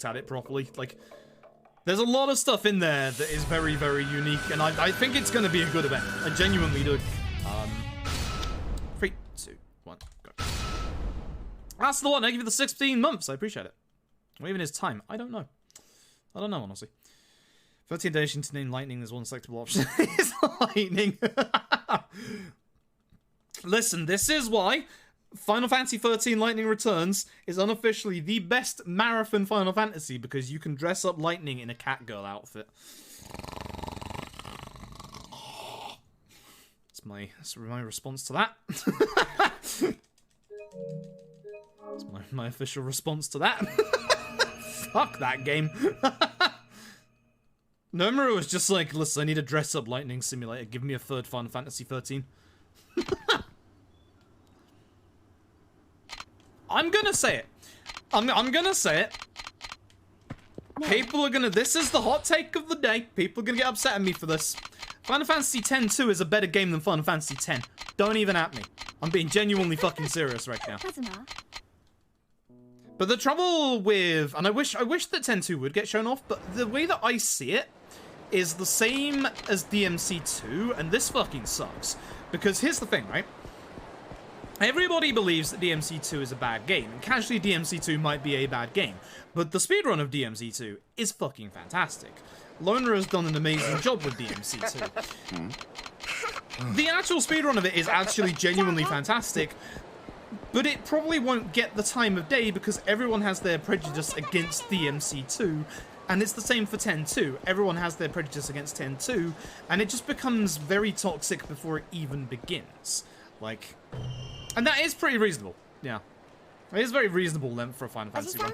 looked at it properly. Like, there's a lot of stuff in there that is very, very unique, and I think it's going to be a good event. I genuinely do. 3, 2, 1, go. That's the one. I give you the 16 months. I appreciate it. Or even his time. I don't know. I don't know, honestly. 13 edition to name lightning. There's one selectable option. It's lightning. Listen, this is why Final Fantasy 13 Lightning Returns is unofficially the best marathon Final Fantasy, because you can dress up Lightning in a Catgirl outfit. That's my response to that. That's my official response to that. Fuck that game. Nomura was just like, listen, I need a dress up Lightning simulator. Give me a third Final Fantasy 13. I'm gonna say it. I'm gonna say it. People are gonna... This is the hot take of the day. People are gonna get upset at me for this. Final Fantasy X-2 is a better game than Final Fantasy X. Don't even at me. I'm being genuinely fucking serious right now. But the trouble with... And I wish that X-2 would get shown off, but the way that I see it is the same as DMC2, and this fucking sucks. Because here's the thing, right? Everybody believes that DMC2 is a bad game, and casually DMC2 might be a bad game, but the speedrun of DMC2 is fucking fantastic. Loner has done an amazing job with DMC2. The actual speedrun of it is actually genuinely fantastic, but it probably won't get the time of day because everyone has their prejudice against DMC2, and it's the same for X-2. Everyone has their prejudice against X-2, and it just becomes very toxic before it even begins. Like... And that is pretty reasonable, yeah. It is very reasonable length for a Final Fantasy run.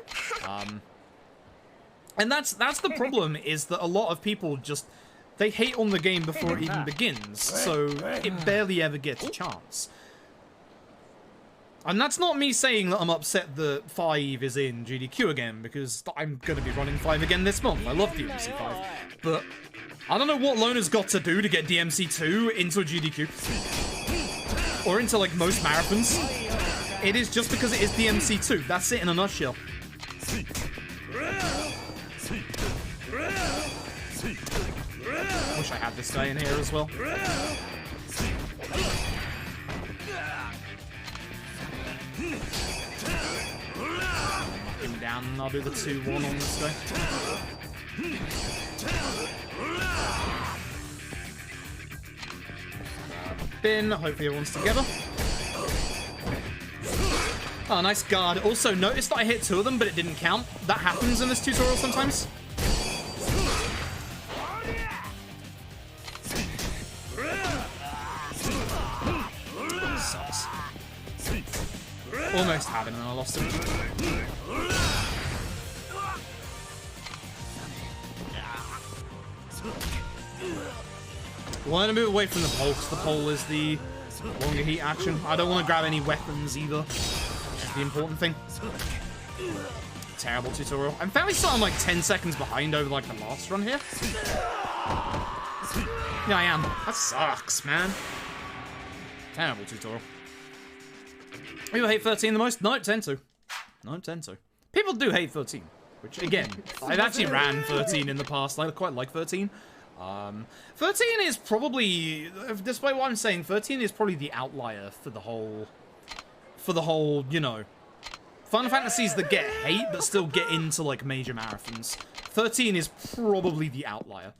And that's the problem, is that a lot of people just, they hate on the game before it even begins, so it barely ever gets a chance. And that's not me saying that I'm upset that 5 is in GDQ again, because I'm going to be running 5 again this month. I love DMC 5. But I don't know what Loner's got to do to get DMC 2 into a GDQ. Or into, like, most marathons. It is just because it is DMC2. That's it in a nutshell. Wish I had this guy in here as well. Knock him down and I'll do the 2-1 on this guy. Bin, hopefully everyone's together. Oh, nice guard. Also, notice that I hit 2 of them, but it didn't count. That happens in this tutorial sometimes. Sucks. Almost had him and I lost him. I want to move away from the pole, because the pole is the longer heat action. I don't want to grab any weapons either, which is the important thing. Terrible tutorial. I'm fairly certain I'm like 10 seconds behind over like the last run here. Yeah, I am. That sucks, man. Terrible tutorial. People hate 13 the most? No, I tend to. No, I tend to. People do hate 13, which again, I've actually ran 13 in the past. I quite like 13. 13 is probably, despite what I'm saying, 13 is probably the outlier for the whole, you know, Final Fantasies that get hate but still get into like major marathons. 13 is probably the outlier.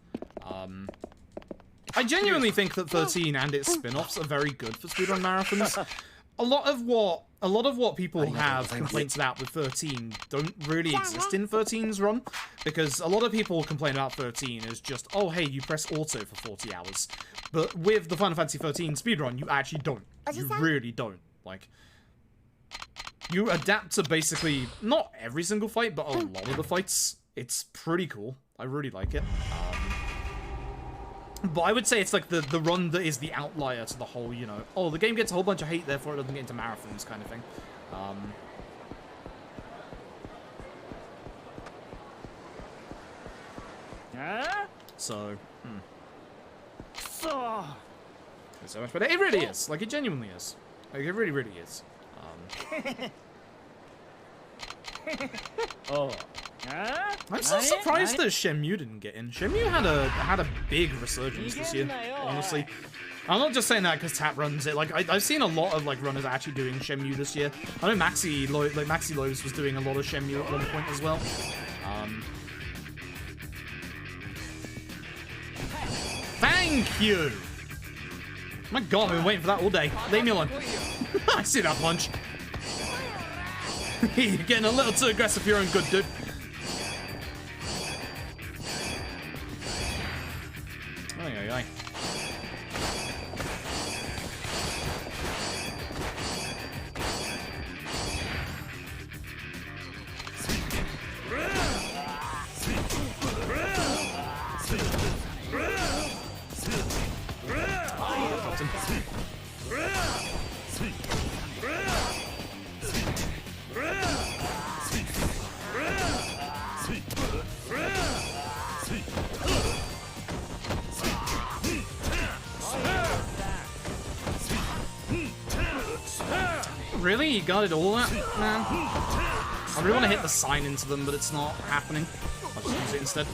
I genuinely think that 13 and its spin-offs are very good for speedrun marathons. A lot of what people have complaints about with 13 don't really exist in 13's run, because a lot of people complain about 13 as just, oh hey, you press auto for 40 hours. But with the Final Fantasy 13 speedrun, you actually don't. You really don't. Like, you adapt to basically, not every single fight, but a lot of the fights. It's pretty cool. I really like it. But I would say it's like the run that is the outlier to the whole, you know, oh, the game gets a whole bunch of hate, therefore it doesn't get into marathons kind of thing. So, It's so much better. It really is. Like, it genuinely is. Like, it really, really is. Oh. I'm so surprised that Shenmue didn't get in. Shenmue had a big resurgence this year, honestly. I'm not just saying that because Tap runs it. Like I've seen a lot of like runners actually doing Shenmue this year. I know Maxi Loves was doing a lot of Shenmue at one point as well. Thank you. My God, I've been waiting for that all day. Leave me alone. I see that punch. You're getting a little too aggressive for your own good, dude. Ay, ay, ay. Really? You got it all that, man? I really want to hit the sign into them, but it's not happening. I'll just use it instead.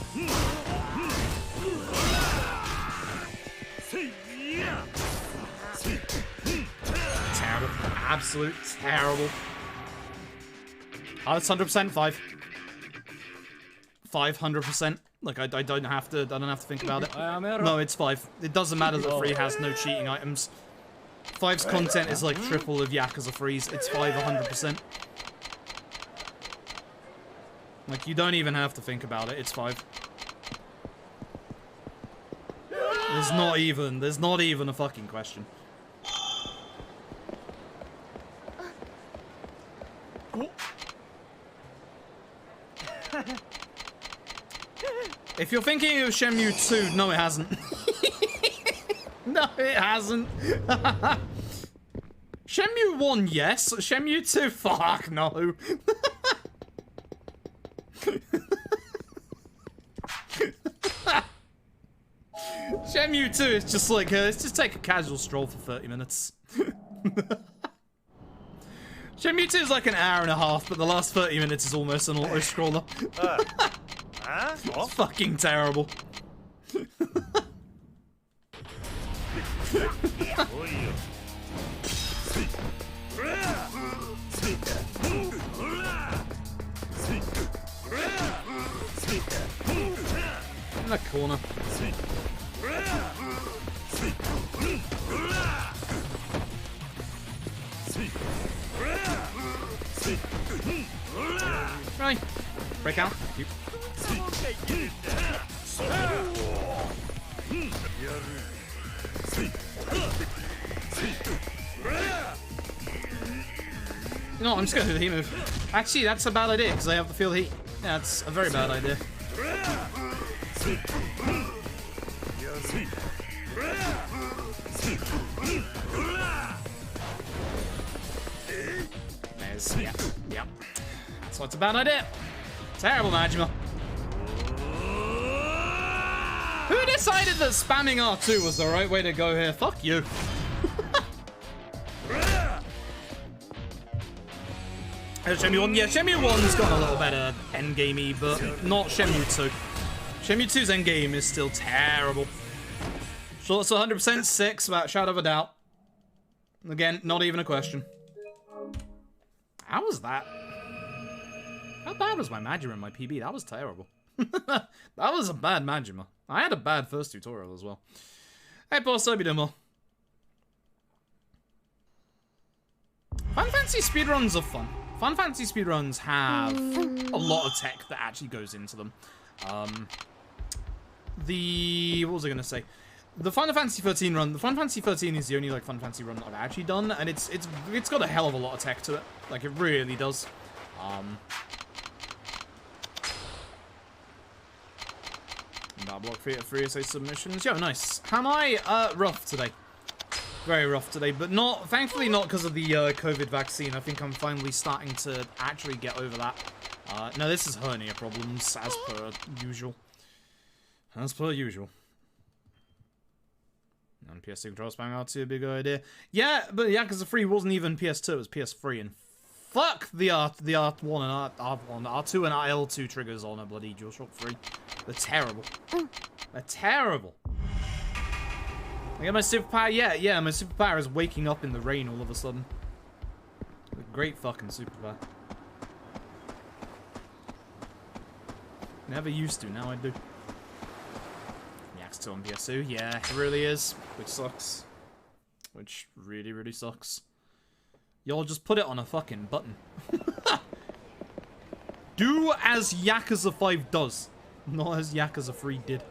Terrible. Absolute terrible. Oh, it's 100% 5. 500%. Like I don't have to think about it. No, it's 5. It doesn't matter that 3 has no cheating items. 5's content is like triple of Yakuza 3's. It's 5 100%. Like, you don't even have to think about it. It's 5. There's not even a fucking question. If you're thinking of Shenmue 2, no it hasn't. No, it hasn't. Shenmue 1, yes. Shenmue 2, fuck no. Shenmue 2 is just like, let's just take a casual stroll for 30 minutes. Shenmue 2 is like an hour and a half, but the last 30 minutes is almost an auto-scroller. It's fucking terrible. In the corner. Right. Break out. You. No, I'm just gonna do the heat move. Actually, that's a bad idea because I have to feel the heat. Yeah, it's a very bad idea. There's, yeah. So it's a bad idea. Terrible, Majima. Who decided that spamming R2 was the right way to go here? Fuck you. Shenmue 1, yeah, Shenmue 1's got a little better endgamey, but not Shenmue 2. Shenmue 2's endgame is still terrible. So it's 100% 6, without a shadow of a doubt. Again, not even a question. How was that? How bad was my Majima in my PB? That was terrible. That was a bad Majima. I had a bad first tutorial as well. Hey, boss, hope you're doing well. Fun Fantasy speedruns are fun. Fun Fantasy speedruns have a lot of tech that actually goes into them. What was I gonna say? The Final Fantasy 13 run. The Final Fantasy 13 is the only like Final Fantasy run that I've actually done, and it's got a hell of a lot of tech to it. Like, it really does. That block free SA submissions. Yo, nice. How am I? Rough today. Very rough today, but not, thankfully not because of the COVID vaccine. I think I'm finally starting to actually get over that. No, this is hernia problems, as per usual. As per usual. And PS2 controls spamming R2, a big idea. Yeah, but Yakuza 3 wasn't even PS2, it was PS3, and Fuck the R1 and R1, R2 and L2 triggers on a bloody DualShock 3. They're terrible. They're terrible. I got my superpower? Yeah, my superpower is waking up in the rain all of a sudden. A great fucking superpower. Never used to, now I do. Yakuza on PS2, yeah, it really is. Which sucks. Which really, really sucks. Y'all just put it on a fucking button. Do as Yakuza 5 does, not as Yakuza 3 did.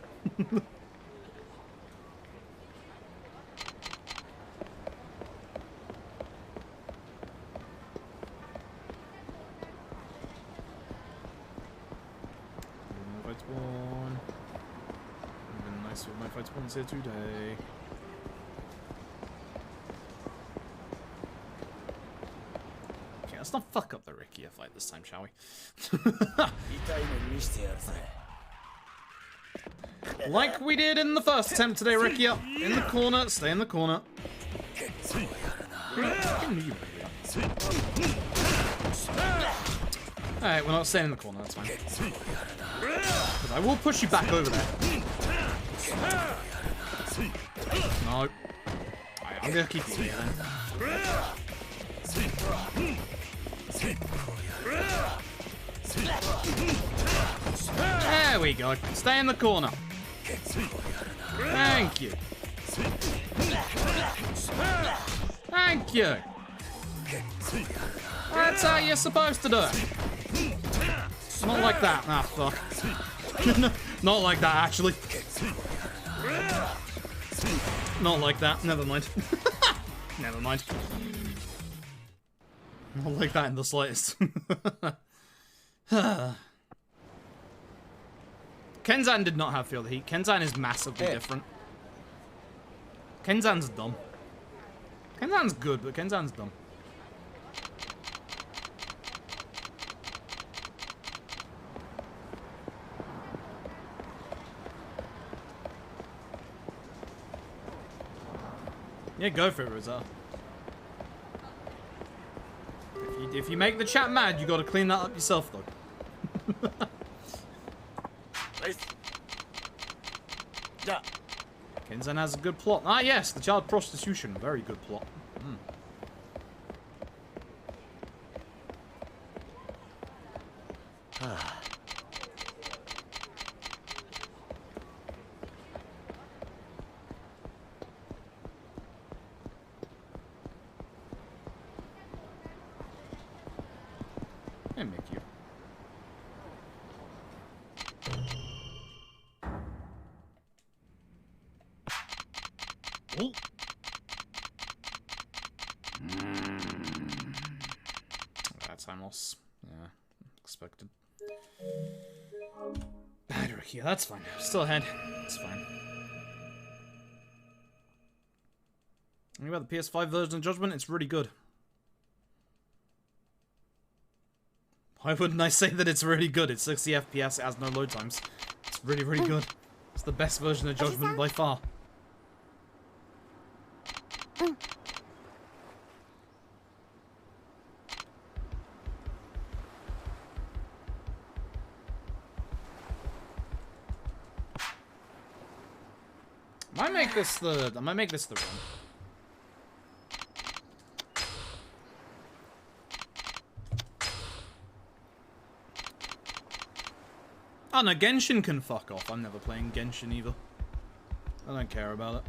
Nice with my fight spawns here today. Okay, let's not fuck up the Rikia fight this time, shall we? Like we did in the first attempt today, Rikia. In the corner, stay in the corner. Alright, we're not staying in the corner, that's fine. But I will push you back over there. No. I'm gonna keep you here then. There we go. Stay in the corner. Thank you. Thank you. That's how you're supposed to do it. Not like that. Ah, fuck. Not like that, actually. Not like that. Never mind. Never mind. Not like that in the slightest. Kenzan did not have Feel the Heat. Kenzan is massively different. Kenzan's dumb. Kenzan's good, but Kenzan's dumb. Yeah, go for it, Rizal. If you make the chat mad, you gotta clean that up yourself, though. Kenzan has a good plot. Ah, yes, the child prostitution. Very good plot. And make you. Oh. That time loss. Yeah, expected. Yeah, that's fine. Still ahead. It's fine. Think about the PS5 version of Judgment, it's really good. Why wouldn't I say that it's really good? It's 60 FPS, it has no load times. It's really, really good. It's the best version of Judgment by far. I might make this the run. Oh no, Genshin can fuck off. I'm never playing Genshin either. I don't care about it.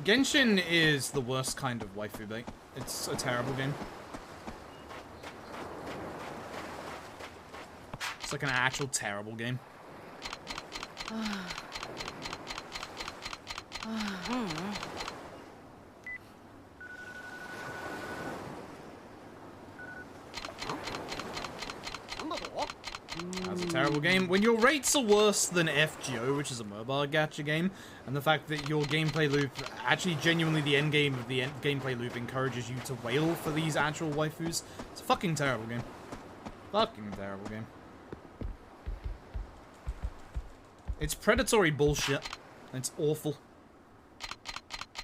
Genshin is the worst kind of waifu bait. It's a terrible game. It's like an actual terrible game. That's a terrible game. When your rates are worse than FGO, which is a mobile gacha game, and the fact that your gameplay loop, actually genuinely the end game of the gameplay loop encourages you to wail for these actual waifus, it's a fucking terrible game. Fucking terrible game. It's predatory bullshit. It's awful.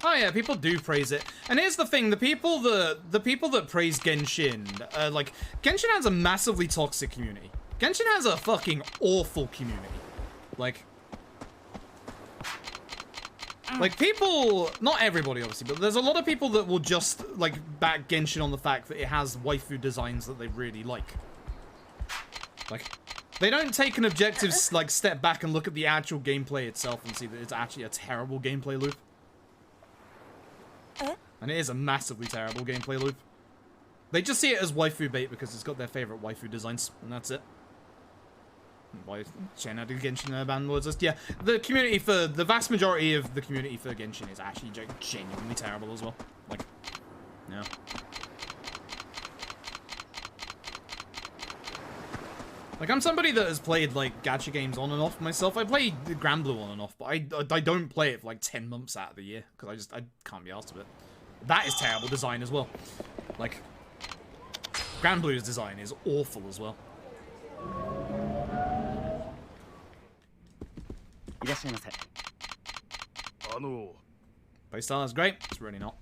Oh yeah, people do praise it. And here's the thing, the people that praise Genshin, like, Genshin has a massively toxic community. Genshin has a fucking awful community. Like people, not everybody obviously, but there's a lot of people that will just, like, back Genshin on the fact that it has waifu designs that they really like. Like, they don't take an objective, like, step back and look at the actual gameplay itself and see that it's actually a terrible gameplay loop. And it is a massively terrible gameplay loop. They just see it as waifu bait because it's got their favorite waifu designs, and that's it. Why Chen had Genshin ban words? Yeah, the community for the vast majority of the community for Genshin is actually genuinely terrible as well. Like, yeah. Like, I'm somebody that has played, like, gacha games on and off myself. I play Granblue on and off, but I don't play it for, like, 10 months out of the year, because I can't be asked of it. That is terrible design as well. Like, Granblue's design is awful as well. Playstyle is great. It's really not.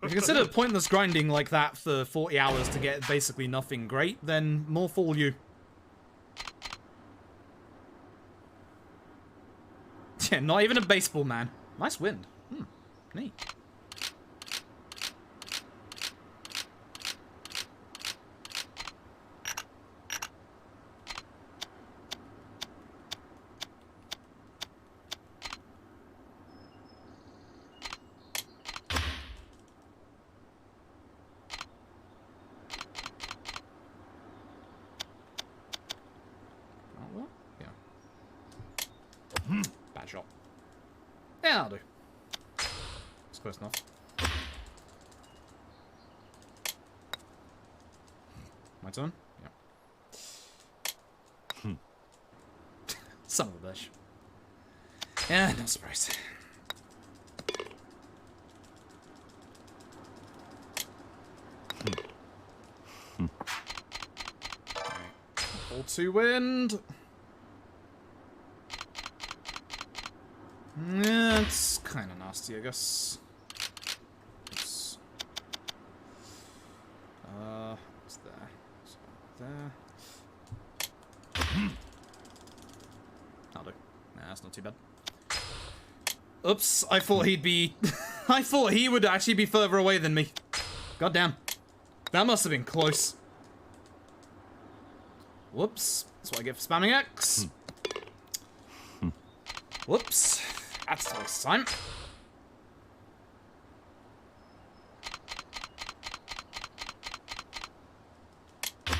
If you consider pointless grinding like that for 40 hours to get basically nothing great, then more fool you. Yeah, not even a baseball man. Nice wind. Neat. Bad shot. Yeah, I'll do. It's close enough. My turn? Yeah. Son of a bitch. Yeah, no surprise. All to wind. Yeah, it's kind of nasty, I guess. Oops. What's there? What's there? I'll do. Nah, that's not too bad. Oops, I thought he'd be... I thought he would actually be further away than me. God damn. That must have been close. Whoops. That's what I get for spamming X. Whoops. That's a waste of time.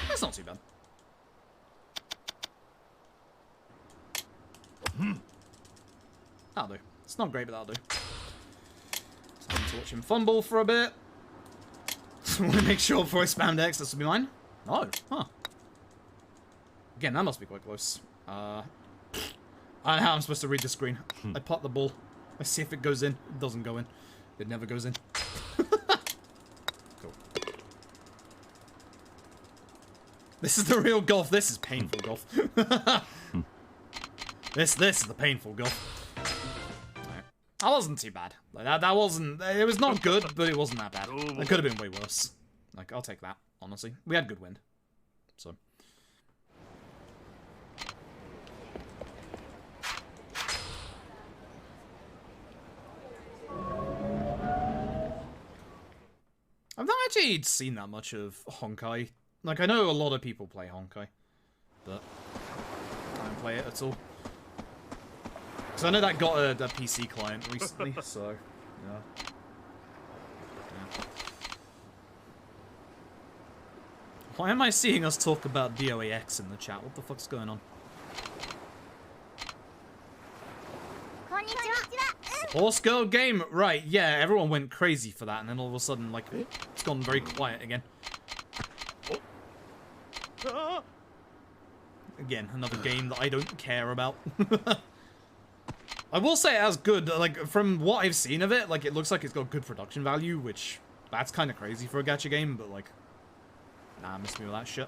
That's not too bad. That'll do. It's not great, but that'll do. Time to watch him fumble for a bit. I want to make sure before I spammed X, this will be mine. Oh, huh. Again, that must be quite close. I don't know how I'm supposed to read the screen. I pot the ball. I see if it goes in. It doesn't go in. It never goes in. Cool. This is the real golf. This is painful golf. This is the painful golf. Right. That wasn't too bad. Like that wasn't. It was not good, but it wasn't that bad. It could have been way worse. Like, I'll take that. Honestly, we had good wind. So. I've not actually seen that much of Honkai. Like, I know a lot of people play Honkai, but I don't play it at all. Because I know that got a PC client recently, so, yeah. Why am I seeing us talk about DOAX in the chat? What the fuck's going on? Horse Girl game? Right, yeah, everyone went crazy for that, and then all of a sudden, like, it's gone very quiet again. Again, another game that I don't care about. I will say it has good, like, from what I've seen of it, like, it looks like it's got good production value, which, that's kind of crazy for a gacha game, but, like, nah, miss me with that shit.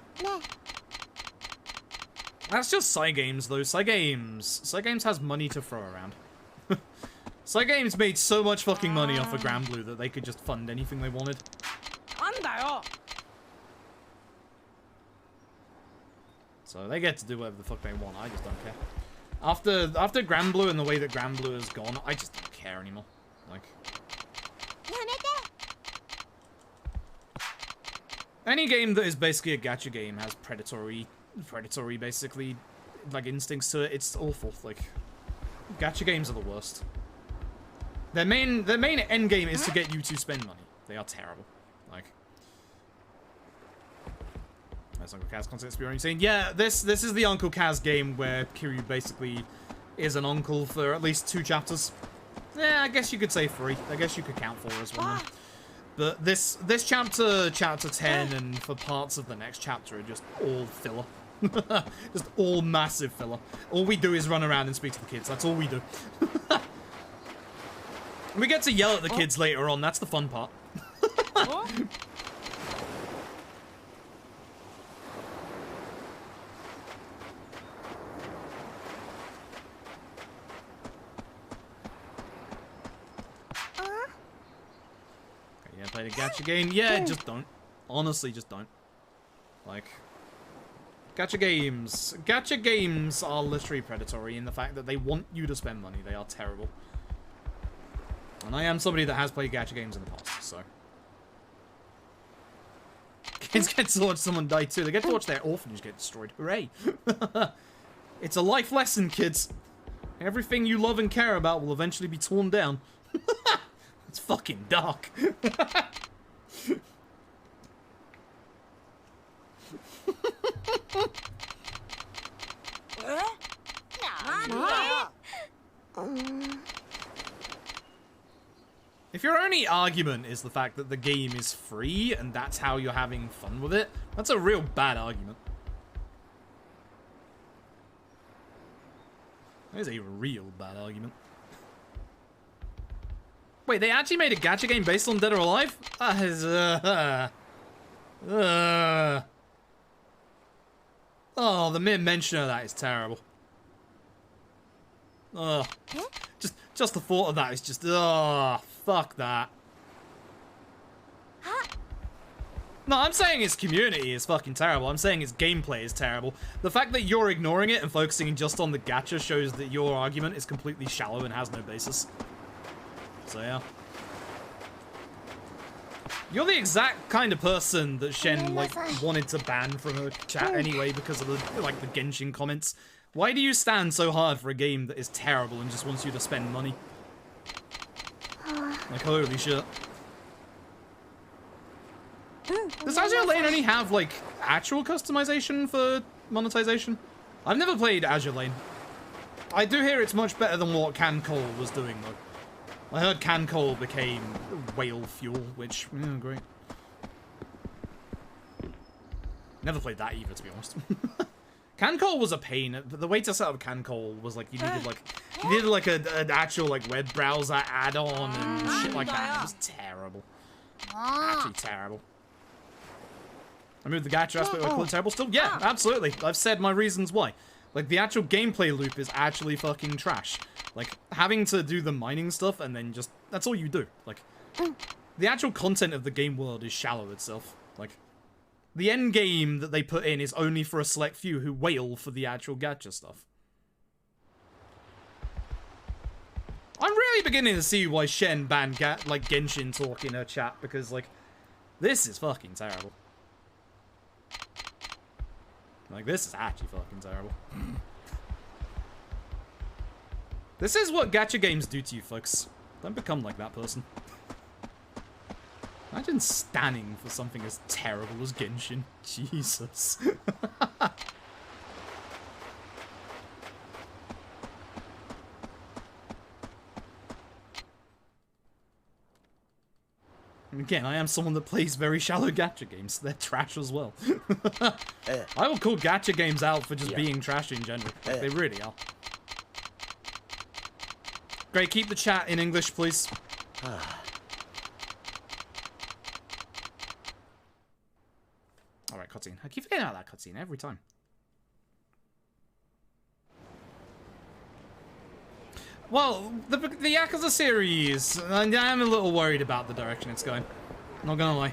That's just Cygames, though. Cygames has money to throw around. Cygames made so much fucking money off of Granblue that they could just fund anything they wanted. So they get to do whatever the fuck they want. I just don't care. After Granblue and the way that Granblue has gone, I just don't care anymore. Like, any game that is basically a gacha game has predatory basically, like, instincts to it. It's awful. Like, gacha games are the worst. Their main end game is to get you to spend money. They are terrible. Like, that's Uncle Kaz content experience. Saying, yeah, this is the Uncle Kaz game where Kiryu basically is an uncle for at least 2 chapters. Yeah, I guess you could say 3. I guess you could count 4 as one. But this chapter 10, and for parts of the next chapter are just all filler. Just all massive filler. All we do is run around and speak to the kids. That's all we do. We get to yell at the kids later on. That's the fun part. Yeah, play the gacha game. Yeah, just don't. Honestly, just don't. Like, gacha games are literally predatory in the fact that they want you to spend money. They are terrible. And I am somebody that has played gacha games in the past, so. Kids get to watch someone die too. They get to watch their orphanage get destroyed. Hooray! It's a life lesson, kids. Everything you love and care about will eventually be torn down. It's fucking dark. If your only argument is the fact that the game is free and that's how you're having fun with it, that's a real bad argument. That is a real bad argument. Wait, they actually made a gacha game based on Dead or Alive? That is, oh, the mere mention of that is terrible. Ugh. Just the thought of that is just, oh, fuck that. No, I'm saying its community is fucking terrible. I'm saying its gameplay is terrible. The fact that you're ignoring it and focusing just on the gacha shows that your argument is completely shallow and has no basis. So, yeah. You're the exact kind of person that Shen, like, wanted to ban from her chat anyway because of the, like, the Genshin comments. Why do you stand so hard for a game that is terrible and just wants you to spend money? Like, holy shit. Does Azure Lane only have, like, actual customization for monetization? I've never played Azure Lane. I do hear it's much better than what Can Cole was doing, though. I heard Can Cole became whale fuel, which, great. Never played that either, to be honest. Can Cole was a pain. The way to set up Can Cole was like you needed like an actual like web browser add-on and shit like that. It was terrible. Actually terrible. I mean, the gacha aspect I call it terrible still? Yeah, absolutely. I've said my reasons why. Like, the actual gameplay loop is actually fucking trash. Like, having to do the mining stuff and then just... That's all you do. Like, the actual content of the game world is shallow itself. Like, the end game that they put in is only for a select few who wail for the actual gacha stuff. I'm really beginning to see why Shen banned, like, Genshin talk in her chat, because, like, this is fucking terrible. Like, this is actually fucking terrible. This is what gacha games do to you, folks. Don't become like that person. Imagine standing for something as terrible as Genshin. Jesus. Again, I am someone that plays very shallow gacha games. They're trash as well. I will call gacha games out for just being trash in general. Like, they really are. Great, keep the chat in English, please. Alright, cutscene. I keep forgetting about that cutscene every time. Well, the Yakuza series, I'm a little worried about the direction it's going. Not gonna lie.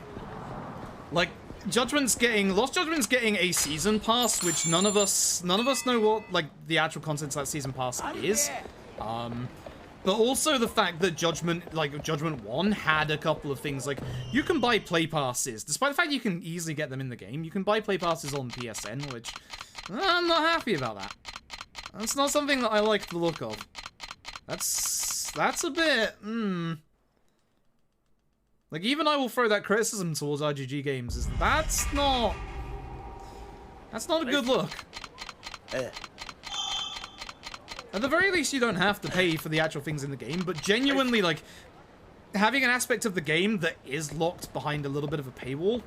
Like, Lost Judgment's getting a season pass, which none of us know what, like, the actual contents of that season pass is. But also the fact that Judgment 1 had a couple of things, like, you can buy play passes, despite the fact you can easily get them in the game, you can buy play passes on PSN, which, I'm not happy about that. That's not something that I like the look of. That's a bit, Like, even I will throw that criticism towards RGG games, is that's not a good look. At the very least, you don't have to pay for the actual things in the game, but genuinely, like, having an aspect of the game that is locked behind a little bit of a paywall,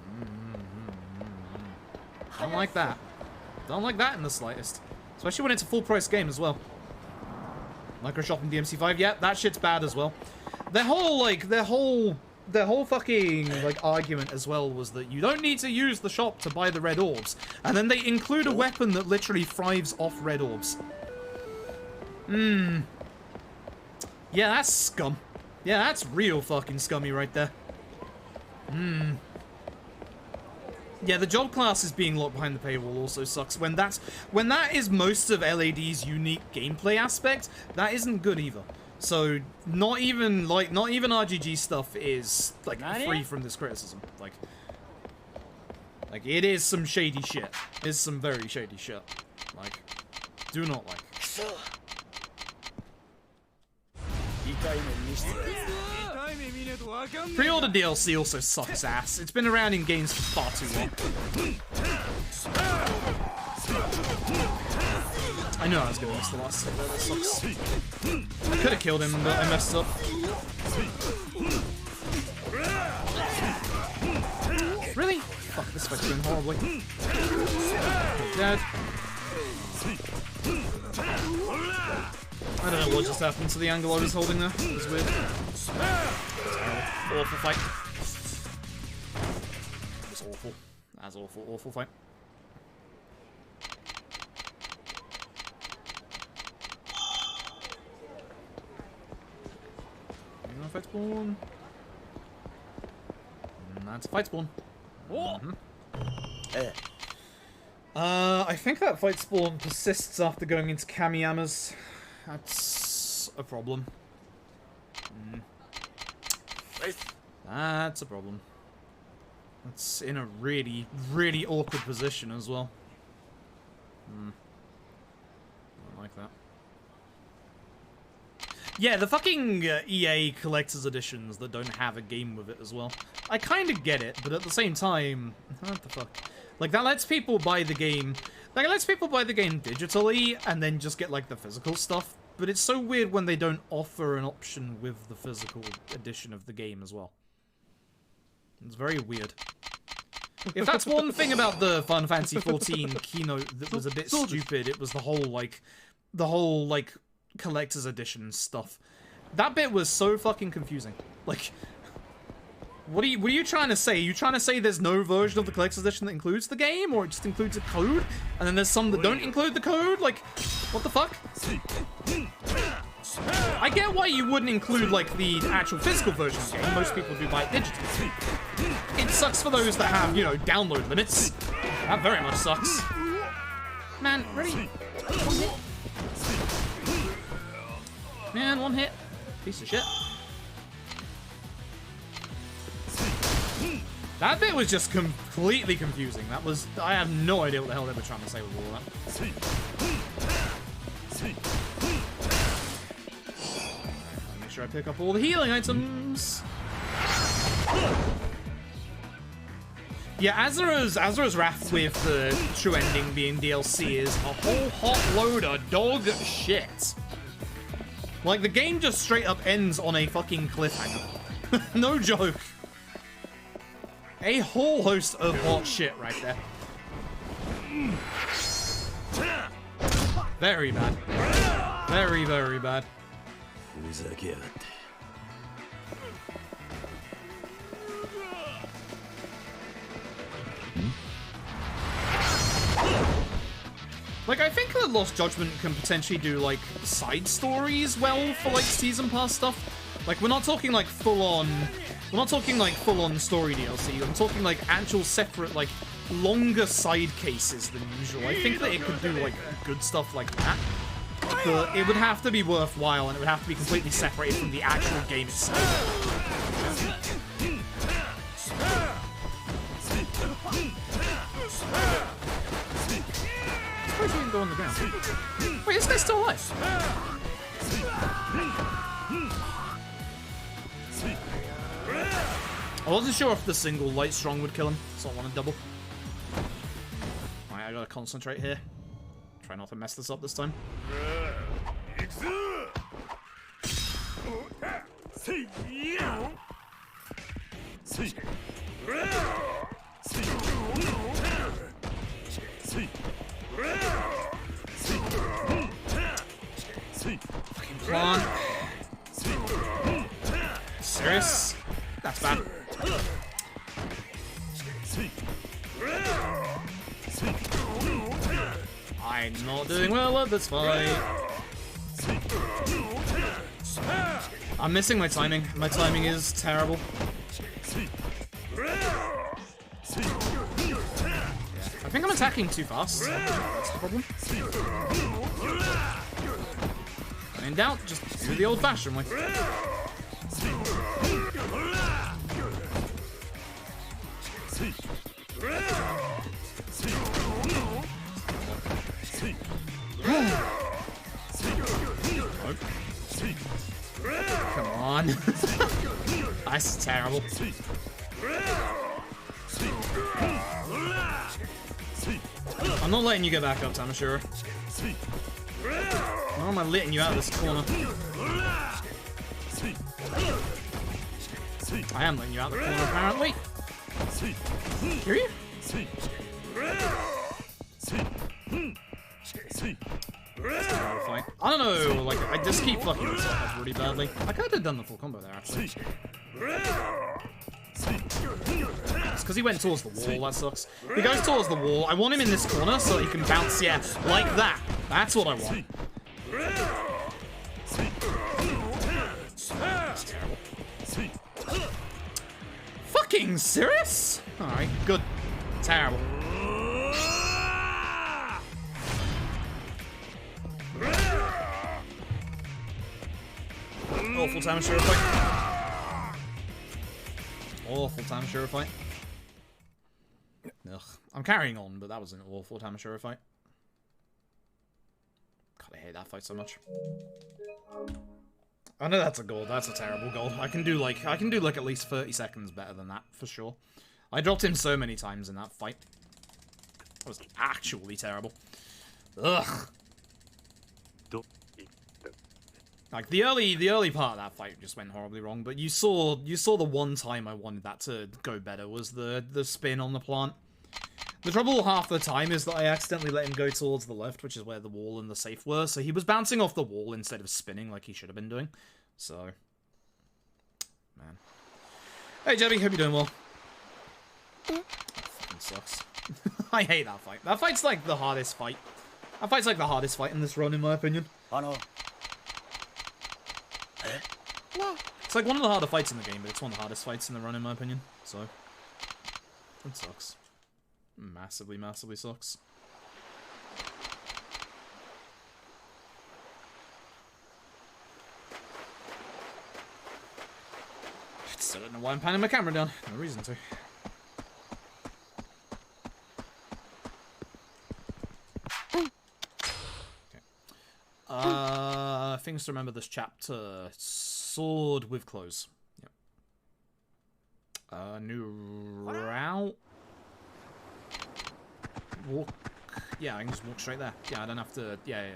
don't like that. Don't like that in the slightest. Especially when it's a full-price game as well. Microshop and DMC5, yeah, that shit's bad as well. Their whole fucking, like, argument as well was that you don't need to use the shop to buy the red orbs. And then they include a weapon that literally thrives off red orbs. Yeah, that's scum. Yeah, that's real fucking scummy right there. Yeah, the job class is being locked behind the paywall also sucks. When that is most of LAD's unique gameplay aspect, that isn't good either. So not even RGG stuff is like free from this criticism. Like it is some shady shit. It's some very shady shit. Like, do not like. Pre-order DLC also sucks ass. It's been around in games for far too long. I knew I was gonna miss the last hit there, that sucks. I could have killed him, but I messed up. Really? Fuck, this fight's going horribly. Dead. I don't know what just happened to the angle I was holding there. It was weird. Awful fight. It was awful. That's awful, awful fight. Fight spawn. That's a fight spawn. I think that fight spawn persists after going into Kamiyamas. That's a problem. That's a problem. That's in a really, really awkward position as well. Don't like that. Yeah, the fucking EA collector's editions that don't have a game with it as well. I kind of get it, but at the same time, what the fuck? Like, that lets people buy the game. Like, it lets people buy the game digitally and then just get, like, the physical stuff. But it's so weird when they don't offer an option with the physical edition of the game as well. It's very weird. If that's one thing about the Final Fantasy XIV keynote that was a bit stupid, it was the whole, like, collector's edition stuff. That bit was so fucking confusing. Like, what are you trying to say? Are you trying to say there's no version of the collector's edition that includes the game, or it just includes a code, and then there's some that don't include the code? Like, what the fuck? I get why you wouldn't include, like, the actual physical version of the game. Most people do buy it digitally. It sucks for those that have, you know, download limits. That very much sucks. Man, ready? Man, one hit. Piece of shit. That bit was just completely confusing. That was... I have no idea what the hell they were trying to say with all that. Make sure I pick up all the healing items. Yeah, Azura's Wrath with the true ending being DLC is a whole hot load of dog shit. Like, the game just straight up ends on a fucking cliffhanger. No joke. A whole host of hot shit right there. Very bad. Very, very bad. Like, I think that Lost Judgment can potentially do, like, side stories well for, like, season pass stuff. Like, we're not talking, like, full-on... We're not talking, like, full-on story DLC. I'm talking, like, actual separate, like, longer side cases than usual. I think that it could do, like, good stuff like that. But it would have to be worthwhile, and it would have to be completely separated from the actual game itself. I suppose he didn't go on the ground. Wait, this guy's still alive. I wasn't sure if the single light strong would kill him, so I want to double. Alright, I gotta concentrate here. Try not to mess this up this time. Fucking plan. Serious? That's bad. I'm not doing well at this fight. I'm missing my timing. My timing is terrible. I think I'm attacking too fast. That's the problem. When in doubt, just do the old-fashioned way. Come on. That's terrible. I'm not letting you get back up, Tamashiro. Nor am I letting you out of this corner. I am letting you out of the corner, apparently. Hear you? Fight. I don't know, like, I just keep fucking this up really badly. I could have done the full combo there, actually. It's because he went towards the wall, that sucks. He goes towards the wall. I want him in this corner so he can bounce, yeah, like that. That's what I want. That's terrible. Fucking serious? Alright, good. Terrible. Awful Tamashiro fight. Awful Tamashiro fight. Ugh. I'm carrying on, but that was an awful Tamashiro fight. God, I hate that fight so much. I know that's a gold. That's a terrible gold. I can do like at least 30 seconds better than that for sure. I dropped him so many times in that fight. That was actually terrible. Ugh. Like the early part of that fight just went horribly wrong, but you saw the one time I wanted that to go better was the spin on the plant. The trouble half the time is that I accidentally let him go towards the left, which is where the wall and the safe were, so he was bouncing off the wall instead of spinning like he should have been doing. So, man. Hey Jebby, hope you're doing well. That fucking sucks. I hate that fight. That fight's like the hardest fight. That fight's like the hardest fight in this run, in my opinion. It's like one of the harder fights in the game, but it's one of the hardest fights in the run, in my opinion. So, it sucks. Massively, massively sucks. I still don't know why I'm panning my camera down. No reason to. Okay. Things to remember this chapter. Sword with clothes. Yep. New route. Walk. Yeah, I can just walk straight there. Yeah, I don't have to. Yeah.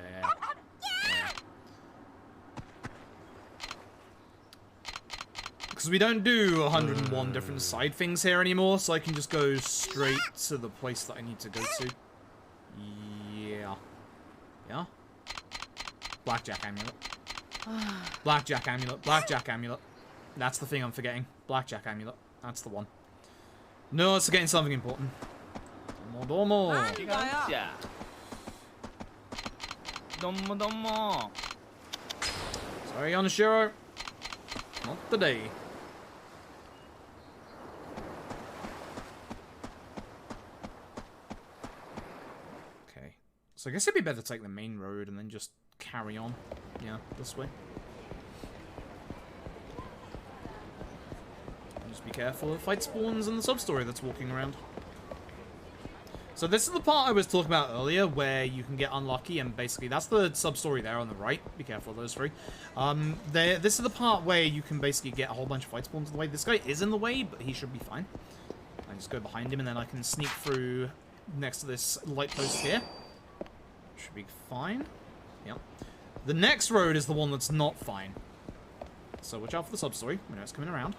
Because we don't do 101 different side things here anymore, so I can just go straight to the place that I need to go to. Yeah. Yeah? Blackjack amulet. Blackjack amulet. Blackjack amulet. That's the thing I'm forgetting. Blackjack amulet. That's the one. No, it's forgetting something important. Domo. Sorry, Yanashiro. Not today. Okay. So I guess it'd be better to take the main road and then just carry on. Yeah, this way. Just be careful of fight spawns and the sub-story that's walking around. So this is the part I was talking about earlier, where you can get unlucky, and basically that's the sub-story there on the right. Be careful of those three. This is the part where you can basically get a whole bunch of fight spawns in the way. This guy is in the way, but he should be fine. I just go behind him, and then I can sneak through next to this light post here. Should be fine. Yep. The next road is the one that's not fine. So watch out for the sub-story. We know it's coming around.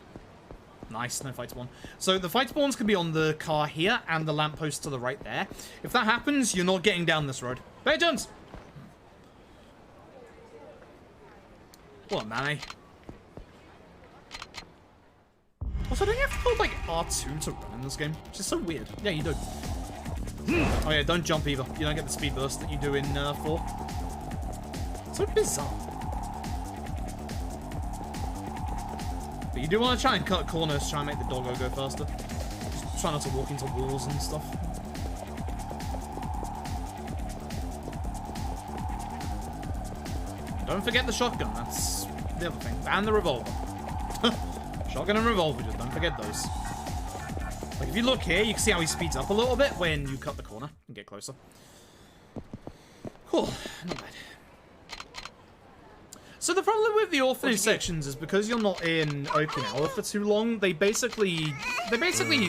Nice, no fight spawn. So the fight spawns can be on the car here and the lamppost to the right there. If that happens, you're not getting down this road. Patrons! What, man? Also, don't you have to hold, like, R2 to run in this game? Which is so weird. Yeah, you do. Oh yeah, don't jump either. You don't get the speed burst that you do in 4. So bizarre. But you do want to try and cut corners, try and make the doggo go faster. Just try not to walk into walls and stuff. Don't forget the shotgun, that's the other thing. And the revolver. Shotgun and revolver, just don't forget those. Like, if you look here, you can see how he speeds up a little bit when you cut the corner and get closer. Cool, not bad. So the problem with the orphanage sections is because you're not in Okinawa for too long, they basically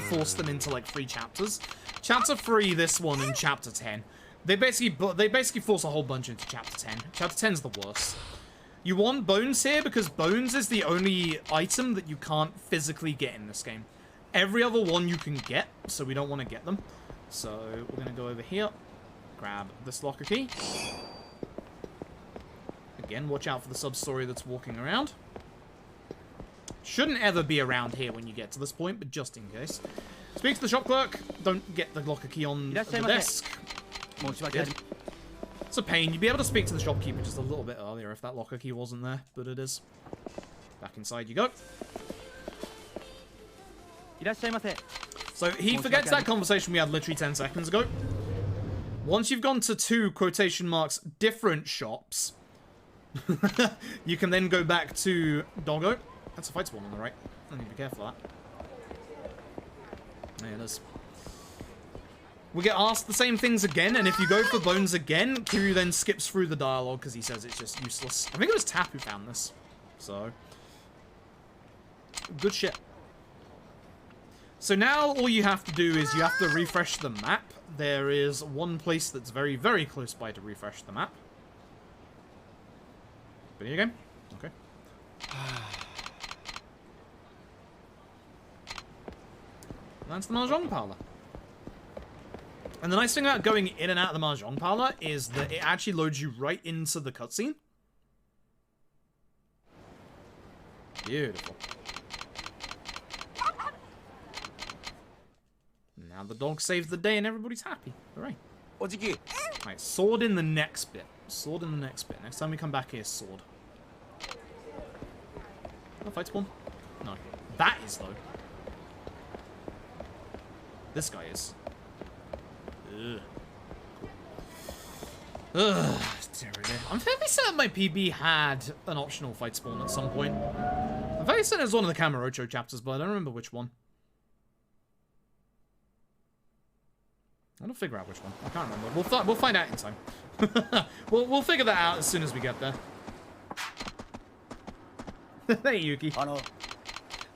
force them into like 3 chapters. Chapter 3, this one, and Chapter 10. They basically force a whole bunch into Chapter 10. Chapter 10's the worst. You want bones here because bones is the only item that you can't physically get in this game. Every other one you can get, so we don't want to get them. So we're gonna go over here, grab this locker key. Again, watch out for the sub-story that's walking around. Shouldn't ever be around here when you get to this point, but just in case. Speak to the shop clerk. Don't get the locker key on the desk. It's a pain. You'd be able to speak to the shopkeeper just a little bit earlier if that locker key wasn't there, but it is. Back inside you go. So he forgets that conversation we had literally 10 seconds ago. Once you've gone to 2 quotation marks different shops, you can then go back to Doggo. That's a fight spawn on the right. I need to be careful of that. There it is. We get asked the same things again, and if you go for bones again, Kiryu then skips through the dialogue because he says it's just useless. I think it was Tap who found this. So, good shit. So now all you have to do is you have to refresh the map. There is one place that's very, very close by to refresh the map. Video game? Okay. That's the Mahjong Parlor. And the nice thing about going in and out of the Mahjong Parlor is that it actually loads you right into the cutscene. Beautiful. Now the dog saves the day and everybody's happy. Hooray. Alright, sword in the next bit. Sword in the next bit. Next time we come back here, sword. Oh, fight spawn? No. That is, though. This guy is. Ugh. Ugh. I'm fairly certain my PB had an optional fight spawn at some point. I'm fairly certain it was one of the Kamurocho chapters, but I don't remember which one. I don't figure out which one. I can't remember. We'll find out in time. we'll figure that out as soon as we get there. Hey, Yuki.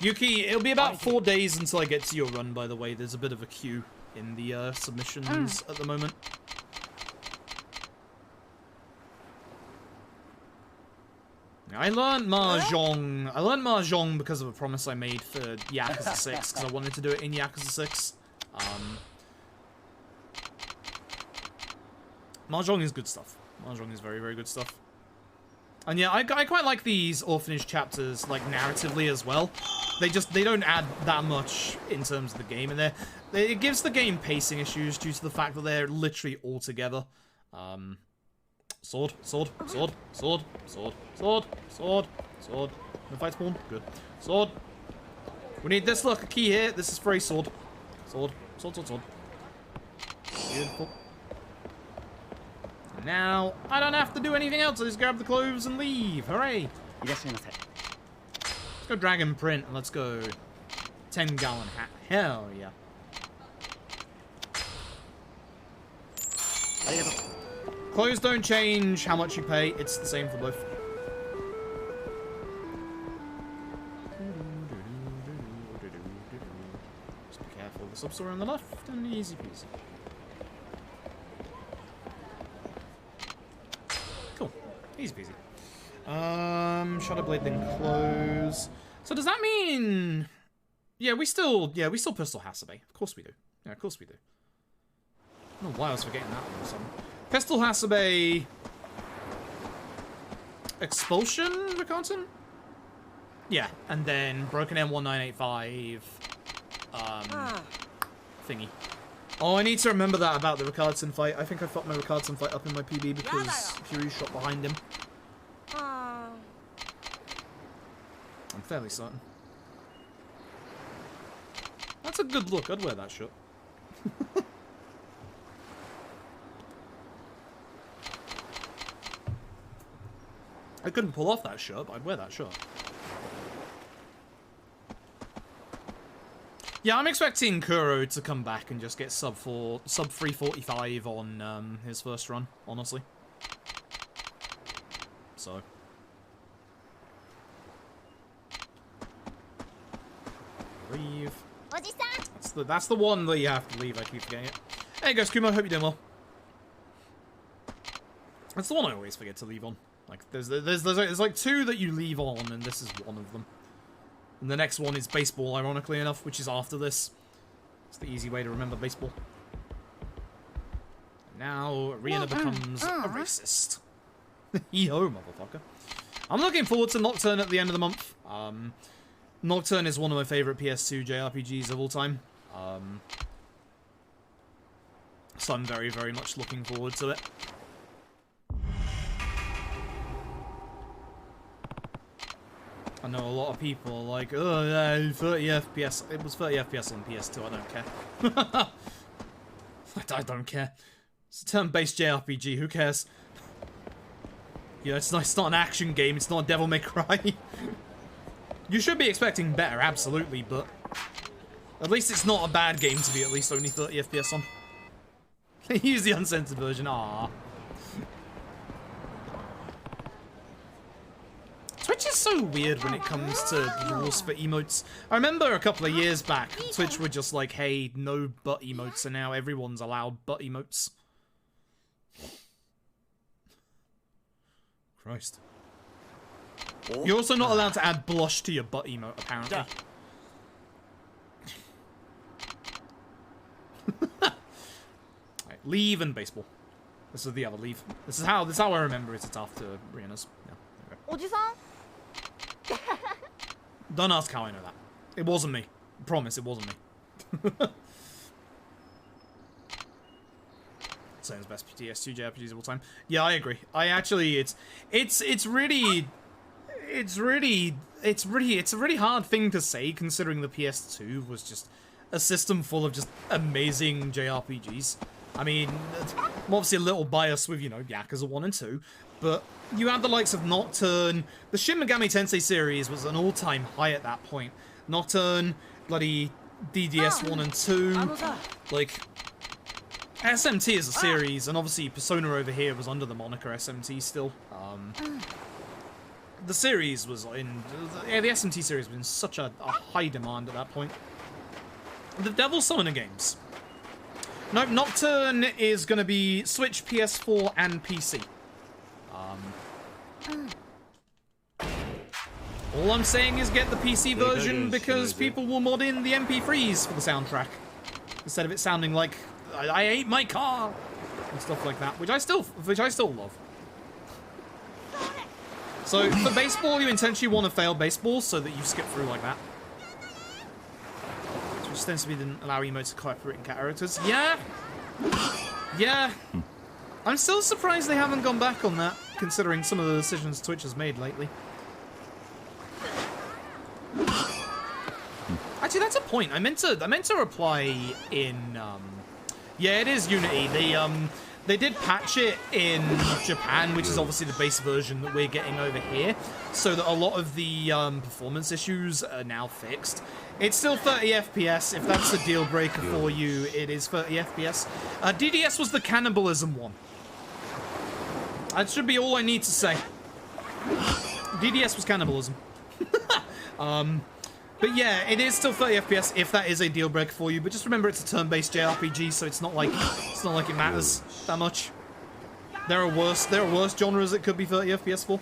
Yuki, it'll be about 4 days until I get to your run, by the way. There's a bit of a queue in the submissions at the moment. I learned Mahjong. I learned Mahjong because of a promise I made for Yakuza 6, because I wanted to do it in Yakuza 6. Mahjong is good stuff. Mahjong is very, very good stuff. And yeah, I quite like these orphanage chapters, like, narratively as well. They don't add that much in terms of the game, and it gives the game pacing issues due to the fact that they're literally all together. Sword, sword, sword, sword, sword, sword, sword, sword. No fight spawn? Good. Sword. We need this, look, a key here. This is for a sword. Sword, sword, sword, sword. Beautiful. Now, I don't have to do anything else. I just grab the clothes and leave. Hooray. Let's go dragon print and let's go 10-gallon hat. Hell yeah. Clothes don't change how much you pay. It's the same for both. Just be careful. The substory on the left and easy peasy. Cool. Easy peasy. Shadow Blade then close. So does that mean... Yeah, we still Pistol Hasabe. Of course we do. Yeah, of course we do. I don't know why I was forgetting that one or something. Pistol Hasabe... Expulsion Reconnaissance? Yeah, and then Broken M1985... Thingy. Oh, I need to remember that about the Ricardson fight. I think I fucked my Ricardson fight up in my PB because Fury shot behind him. I'm fairly certain. That's a good look. I'd wear that shirt. I couldn't pull off that shirt, but I'd wear that shirt. Yeah, I'm expecting Kuro to come back and just get sub 345 on his first run, honestly. So. Leave. That's the one that you have to leave. I keep forgetting it. Hey guys, Kumo, hope you're doing well. That's the one I always forget to leave on. Like there's like two that you leave on, and this is one of them. And the next one is baseball, ironically enough, which is after this. It's the easy way to remember baseball. And now Rihanna becomes a racist. Yo, motherfucker. I'm looking forward to Nocturne at the end of the month. Nocturne is one of my favorite PS2 JRPGs of all time. So I'm very, very much looking forward to it. I know a lot of people are like, oh, yeah, 30 FPS. It was 30 FPS on PS2, I don't care. I don't care. It's a turn-based JRPG, who cares? You know, it's not an action game, it's not a Devil May Cry. You should be expecting better, absolutely, but at least it's not a bad game to be at least only 30 FPS on. Use the uncensored version, aww. Twitch is so weird when it comes to rules for emotes. I remember a couple of years back, Twitch were just like, hey, no butt emotes, and now everyone's allowed butt emotes. Christ. You're also not allowed to add blush to your butt emote, apparently. Right, leave and baseball. This is the other leave. This is how I remember it. It's after Rihanna's. Yeah, don't ask how I know that. It wasn't me. I promise, it wasn't me. Same's best PS2 JRPGs of all time. Yeah, I agree. I actually, it's a really hard thing to say considering the PS2 was just a system full of just amazing JRPGs. I mean, I'm obviously a little biased with, you know, Yakuza 1 and 2, but you had the likes of Nocturne. The Shin Megami Tensei series was an all-time high at that point. Nocturne, bloody DDS 1 and 2, like, SMT is a series, and obviously Persona over here was under the moniker SMT still. The series was in... Yeah, the SMT series was in such a high demand at that point. The Devil Summoner games. No, Nocturne is going to be Switch, PS4, and PC. All I'm saying is get the PC version because people will mod in the MP3s for the soundtrack. Instead of it sounding like, I ate my car! And stuff like that, which I still love. So, for baseball, you intentionally want to fail baseball so that you skip through like that. Which ostensibly didn't allow emotes to cooperate in characters. Yeah! Yeah! I'm still surprised they haven't gone back on that, considering some of the decisions Twitch has made lately. Actually, that's a point. I meant to reply in. Yeah, it is Unity. They did patch it in Japan, which is obviously the base version that we're getting over here, so that a lot of the performance issues are now fixed. It's still 30 FPS. If that's a deal breaker for you, it is 30 FPS. DDS was the cannibalism one. That should be all I need to say. DDS was cannibalism. But yeah, it is still 30 FPS if that is a deal breaker for you. But just remember, it's a turn-based JRPG, so it's not like it matters that much. There are worse genres it could be 30 FPS for.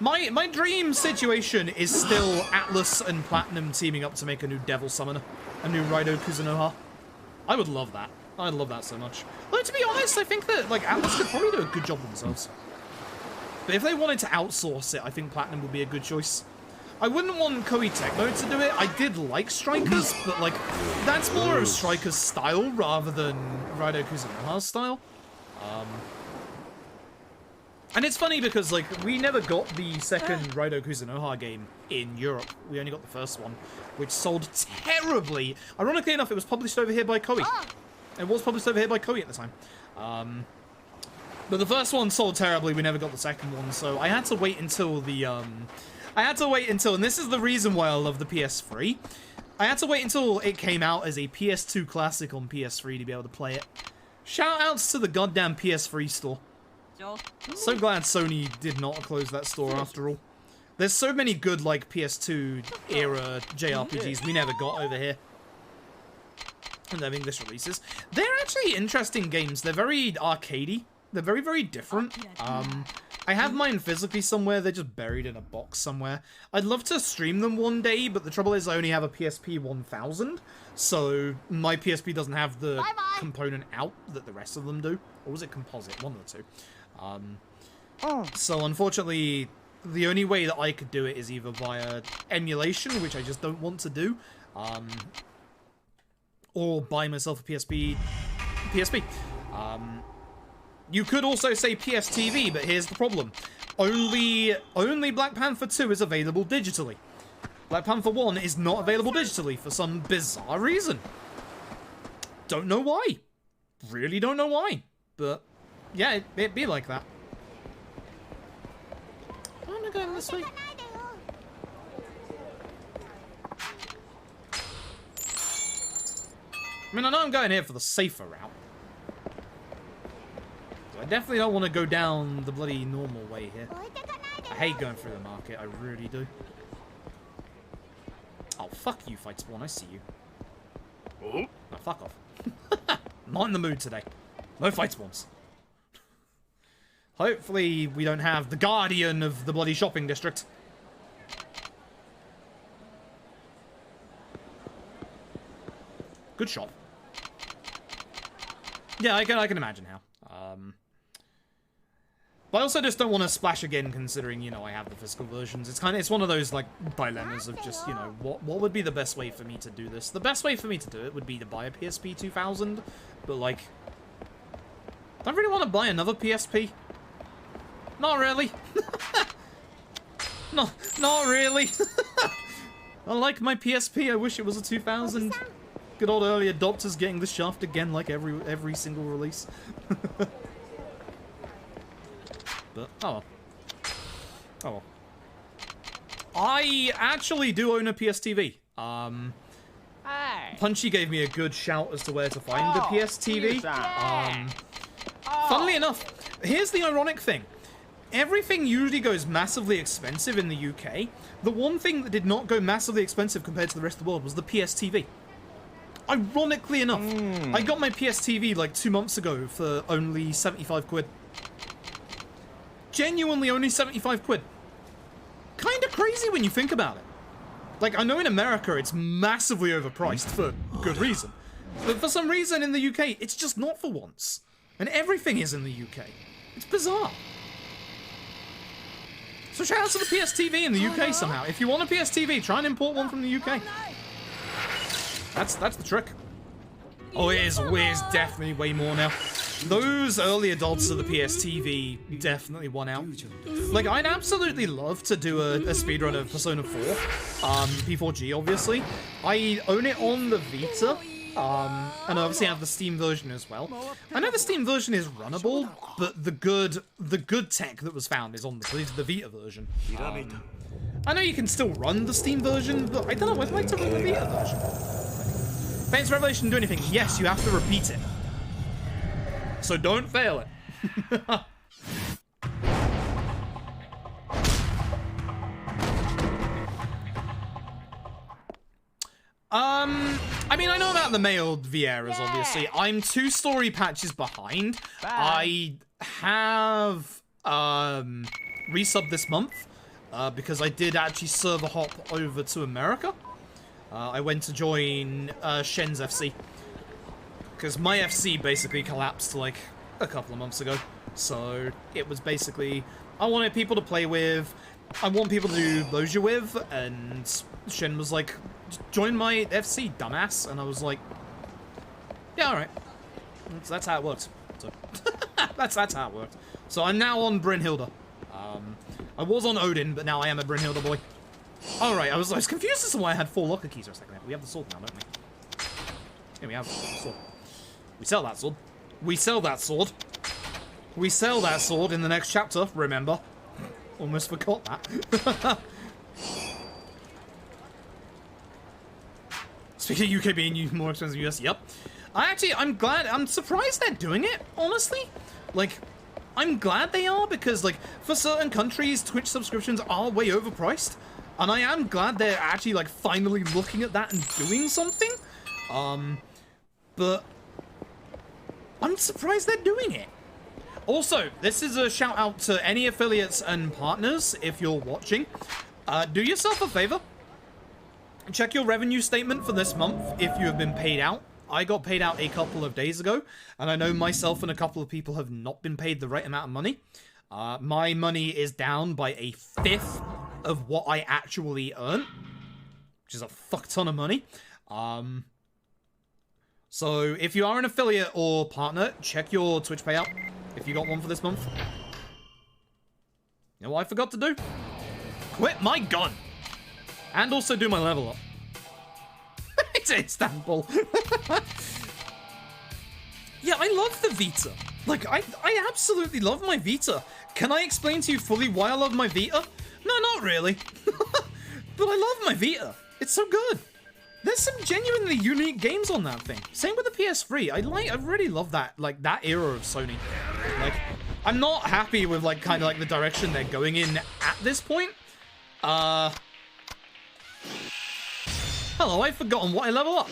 My dream situation is still Atlas and Platinum teaming up to make a new Devil Summoner, a new Raido Kuzunoha. I would love that. I'd love that so much. Though to be honest, I think that like Atlas could probably do a good job themselves. But if they wanted to outsource it, I think Platinum would be a good choice. I wouldn't want Koei Tecmo to do it. I did like Strikers, but like that's more of Strikers' style rather than Raido Kuzunoha's style. And it's funny because like we never got the second Raido Kuzunoha game in Europe. We only got the first one, which sold terribly. Ironically enough, it was published over here by Koei. It was published over here by Koei at the time. But the first one sold terribly. We never got the second one, so I had to wait until the and this is the reason why I love the PS3. I had to wait until it came out as a PS2 classic on PS3 to be able to play it. Shout outs to the goddamn PS3 store. So glad Sony did not close that store after all. There's so many good like PS2 era JRPGs we never got over here. And their English releases. They're actually interesting games. They're very arcadey. They're very, very different. I have mine physically somewhere. They're just buried in a box somewhere. I'd love to stream them one day, but the trouble is I only have a PSP 1000, so my PSP doesn't have the component out that the rest of them do. Or was it composite? One of the two. So unfortunately, the only way that I could do it is either via emulation, which I just don't want to do, or buy myself a PSP. You could also say PSTV, but here's the problem. Only Black Panther 2 is available digitally. Black Panther 1 is not available digitally for some bizarre reason. Don't know why. Really don't know why. But, yeah, it'd be like that. I'm gonna go this way. I mean, I know I'm going here for the safer route. I definitely don't want to go down the bloody normal way here. I hate going through the market, I really do. Oh, fuck you, Fight Spawn, I see you. Oh, fuck off. Not in the mood today. No Fight Spawns. Hopefully we don't have the guardian of the bloody shopping district. Good shot. Yeah, I can imagine how. But I also just don't want to splash again, considering, you know, I have the physical versions. It's one of those, like, dilemmas of just, you know, what would be the best way for me to do this? The best way for me to do it would be to buy a PSP 2000, but, like, don't really want to buy another PSP. Not really. Not really. I like my PSP, I wish it was a 2000. Good old early adopters getting the shaft again, like every single release. But, oh well. I actually do own a PSTV. Punchy gave me a good shout as to where to find the PSTV. Funnily enough, here's the ironic thing. Everything usually goes massively expensive in the UK. The one thing that did not go massively expensive compared to the rest of the world was the PSTV. Ironically enough, I got my PSTV like 2 months ago for only 75 quid. Genuinely only 75 quid. Kinda crazy when you think about it. Like, I know in America it's massively overpriced for good reason. But for some reason in the UK, it's just not for once. And everything is in the UK. It's bizarre. So shout out to the PSTV in the UK somehow. If you want a PSTV, try and import one from the UK. That's the trick. Oh, it is definitely way more now. those early adults of the PS TV definitely won out. Like, I'd absolutely love to do a speedrun of Persona 4, P4G, obviously. I own it on the Vita, and obviously I have the Steam version as well. I know the Steam version is runnable, but the good tech that was found is on the Vita version. I know you can still run the Steam version, but I don't know, I'd like to run the Vita version. Fates Revelation do anything? Yes, you have to repeat it. So don't fail it. I mean, I know about the mailed Vieras, obviously. I'm 2 story patches behind. I have resubbed this month because I did actually server hop over to America. I went to join Shen's FC. Because my FC basically collapsed like a couple of months ago. So it was basically, I wanted people to play with, I want people to do Loja with, and Shen was like, join my FC, dumbass. And I was like, yeah, alright. That's how it works. So that's how it worked. So I'm now on Brynhilde. I was on Odin, but now I am a Brynhilde boy. Alright, I was confused as to why I had 4 locker keys for a second. We have the sword now, don't we? Here we have the sword. We sell that sword. We sell that sword. We sell that sword in the next chapter, remember. Almost forgot that. Speaking of UK being more expensive than US, yep. I'm glad, I'm surprised they're doing it, honestly. Like, I'm glad they are, because, like, for certain countries, Twitch subscriptions are way overpriced. And I am glad they're actually, like, finally looking at that and doing something. But I'm surprised they're doing it. Also, this is a shout out to any affiliates and partners, if you're watching. Do yourself a favor. Check your revenue statement for this month if you have been paid out. I got paid out a couple of days ago, and I know myself and a couple of people have not been paid the right amount of money. My money is down by 1/5 of what I actually earn, which is a fuck ton of money. So if you are an affiliate or partner, check your Twitch payout if you got one for this month. You know what I forgot to do? Quit my gun! And also do my level up. It's Istanbul. Yeah, I love the Vita. Like, I absolutely love my Vita. Can I explain to you fully why I love my Vita? No, not really. But I love my Vita. It's so good. There's some genuinely unique games on that thing. Same with the PS3. I really love that, like, that era of Sony. Like, I'm not happy with, like, kind of like the direction they're going in at this point. Hello, I've forgotten what I level up.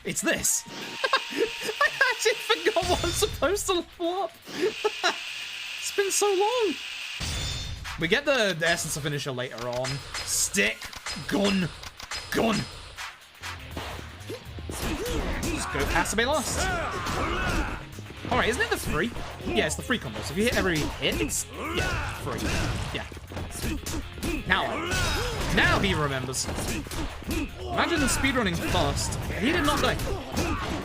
It's this. I actually forgot what I'm supposed to level up. It's been so long. We get the essence of finisher later on. Stick, gun, gun. Just go Asabe last. Alright, isn't it the 3? Yeah, it's the 3 combo. So if you hit every hit, it's, yeah, 3. Yeah. Now he remembers. Imagine the speedrunning fast. He did not die.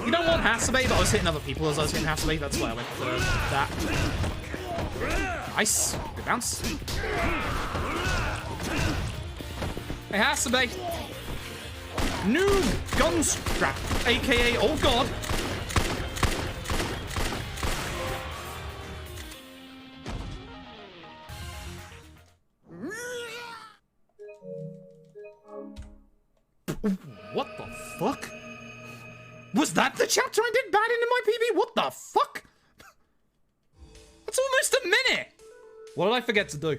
You don't want Hasabe, but I was hitting other people as I was hitting Hasabe. That's why I went for that. Nice. Good bounce. Hey, Hasabe. New gun strap, aka oh god. What the fuck? Was that the chapter I did bad in my PB? What the fuck? That's almost a minute! What did I forget to do?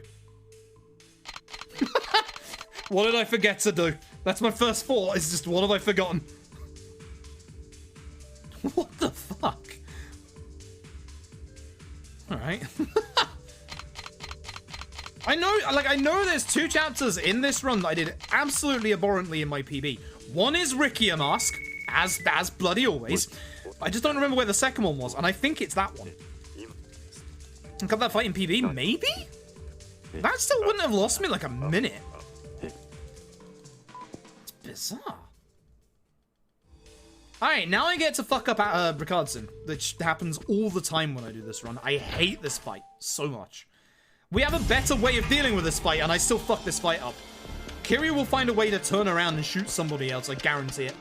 What did I forget to do? That's my first thought, is just what have I forgotten? What the fuck? Alright. I know there's 2 chapters in this run that I did absolutely abhorrently in my PB. One is Rikia Mask, as bloody always. I just don't remember where the second one was, and I think it's that one. And got that fight in PB? Maybe? That still wouldn't have lost me like a minute. It's bizarre. Alright, now I get to fuck up Ricardson, which happens all the time when I do this run. I hate this fight so much. We have a better way of dealing with this fight, and I still fuck this fight up. Kiryu will find a way to turn around and shoot somebody else, I guarantee it.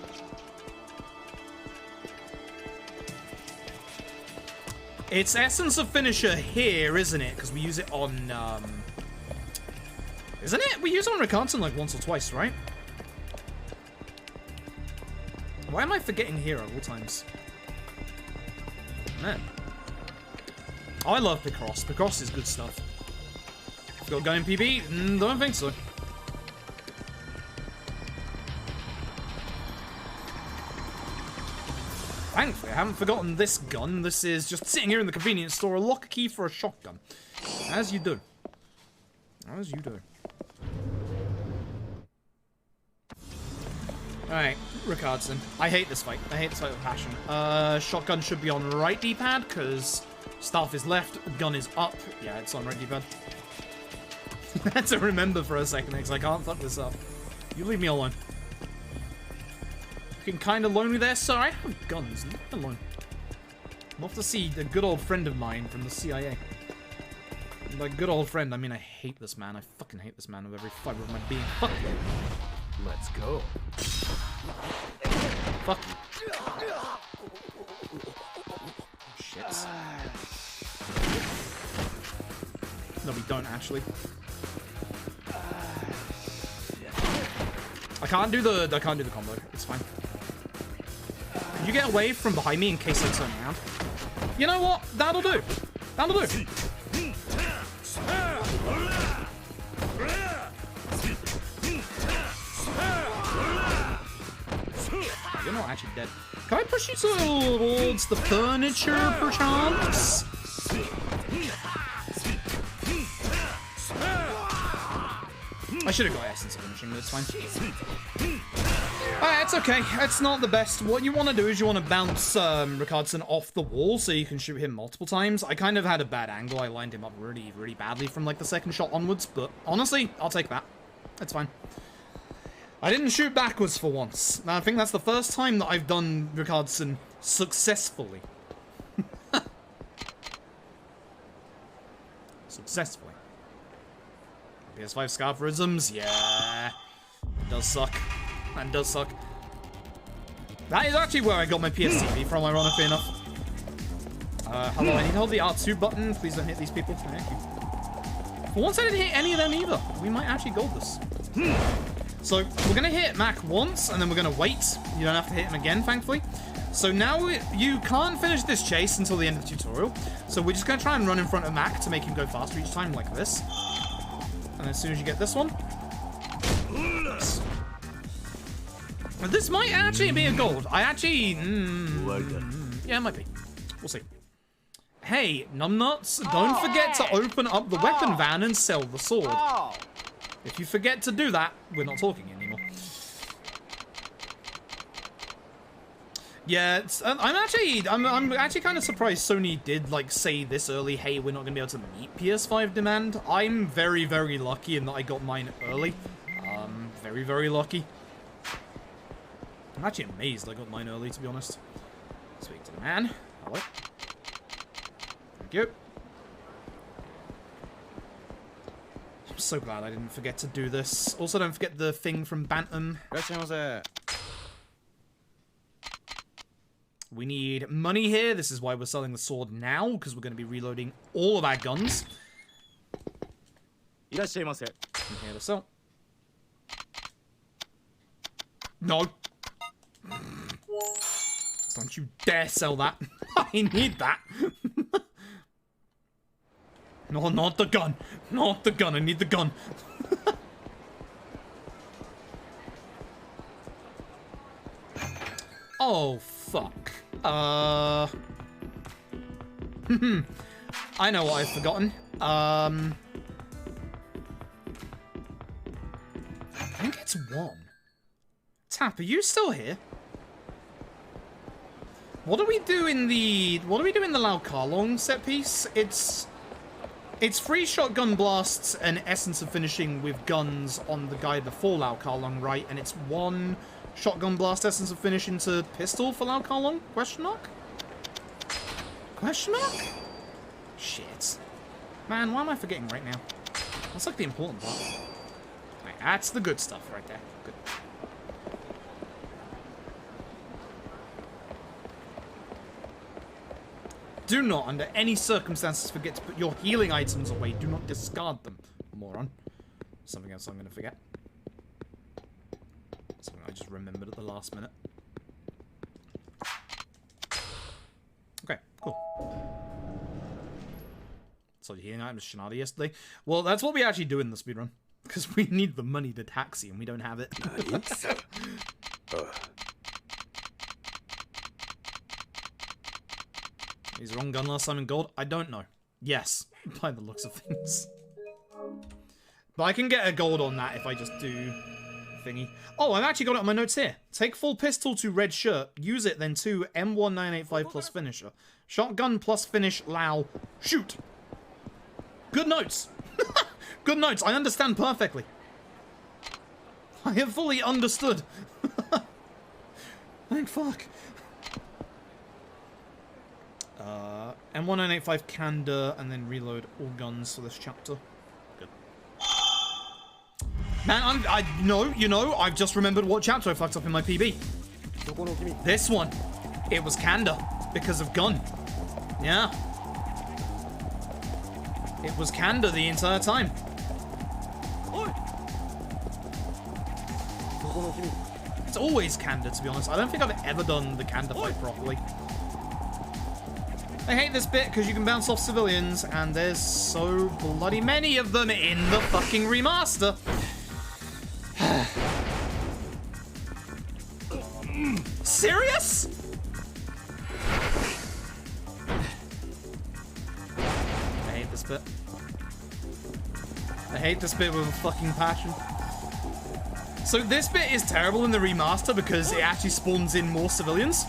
It's Essence of Finisher here, isn't it? Because we use it on, Isn't it? We use it on Ricardson like once or twice, right? Why am I forgetting here at all times? Man. Oh, I love Picross. Picross is good stuff. Got a gun in PB? Don't think so. Thankfully, I haven't forgotten this gun. This is just sitting here in the convenience store, a lock key for a shotgun. As you do. As you do. Alright, Ricardson. I hate this fight. I hate this fight with passion. Shotgun should be on right D-pad, because staff is left, gun is up. Yeah, it's on right D-pad. I had to remember for a second, because I can't fuck this up. You leave me alone. Looking kind of lonely there, sir. I have guns. Leave me alone. I'm off to see a good old friend of mine from the CIA. By good old friend, I mean I hate this man. I fucking hate this man with every fiber of my being. Fuck you. Let's go. Fuck you. Shit. No, we don't actually. I can't do the combo. It's fine. Could you get away from behind me in case I turn around? You know what? That'll do. That'll do. You're not actually dead. Can I push you towards the furniture, perchance? I should have got Essence of Finishing, but it's fine. Alright, it's okay. It's not the best. What you want to do is you want to bounce Ricardson off the wall so you can shoot him multiple times. I kind of had a bad angle. I lined him up really, really badly from like the second shot onwards, but honestly, I'll take that. It's fine. I didn't shoot backwards for once. I think that's the first time that I've done Ricardson successfully. Successfully. PS5 Scarferisms, yeah. It does suck. That does suck. That is actually where I got my PSTV from, ironically enough. Hello, I need to hold the R2 button. Please don't hit these people. Thank you. For once, I didn't hit any of them either. We might actually gold this. So, we're going to hit Mac once, and then we're going to wait. You don't have to hit him again, thankfully. So now, you can't finish this chase until the end of the tutorial. So we're just going to try and run in front of Mac to make him go faster each time, like this. And as soon as you get this one... Nice. This might actually be a gold. I actually... yeah, it might be. We'll see. Hey, numbnuts, don't forget to open up the weapon van and sell the sword. If you forget to do that, we're not talking anymore. Yeah, I'm actually kind of surprised Sony did like say this early. Hey, we're not gonna be able to meet PS5 demand. I'm very, very lucky in that I got mine early. Very, very lucky. I'm actually amazed I got mine early, to be honest. Speak to the man. Hello. Thank you. I'm so glad I didn't forget to do this. Also, don't forget the thing from Bantam. We need money here. This is why we're selling the sword now, because we're going to be reloading all of our guns. I'm here to sell. No. Don't you dare sell that. I need that. No, not the gun. Not the gun. I need the gun. Oh, fuck. I know what I've forgotten. I think it's one. Tap, are you still here? What do we do in the Lau Karlong set piece? It's free shotgun blasts and Essence of Finishing with guns on the guy before Lau Karlong, right? And it's 1, Shotgun blast essence of finish into pistol for Lao Long? Question mark? Question mark? Shit. Man, why am I forgetting right now? That's like the important part. Right, that's the good stuff right there. Good. Do not, under any circumstances, forget to put your healing items away. Do not discard them, moron. Something else I'm going to forget. Something I just remembered at the last minute. Okay, cool. So healing items Shinada yesterday. Well, that's what we actually do in the speedrun. Because we need the money to taxi and we don't have it. Is the wrong gun last time in gold? I don't know. Yes, by the looks of things. But I can get a gold on that if I just do thingy. Oh, I've actually got it on my notes here. Take full pistol to red shirt. Use it, then to M1985 plus finisher. Shotgun plus finish, Lao. Shoot! Good notes! Good notes, I understand perfectly. I have fully understood. Thank fuck. M1985 Kanda, and then reload all guns for this chapter. Good. Man, you know, I've just remembered what chapter I fucked up in my PB. This one. It was Kanda, because of gun. Yeah. It was Kanda the entire time. It's always Kanda, to be honest. I don't think I've ever done the Kanda fight properly. I hate this bit because you can bounce off civilians, and there's so bloody many of them in the fucking remaster. Serious? I hate this bit. I hate this bit with a fucking passion. So this bit is terrible in the remaster because it actually spawns in more civilians.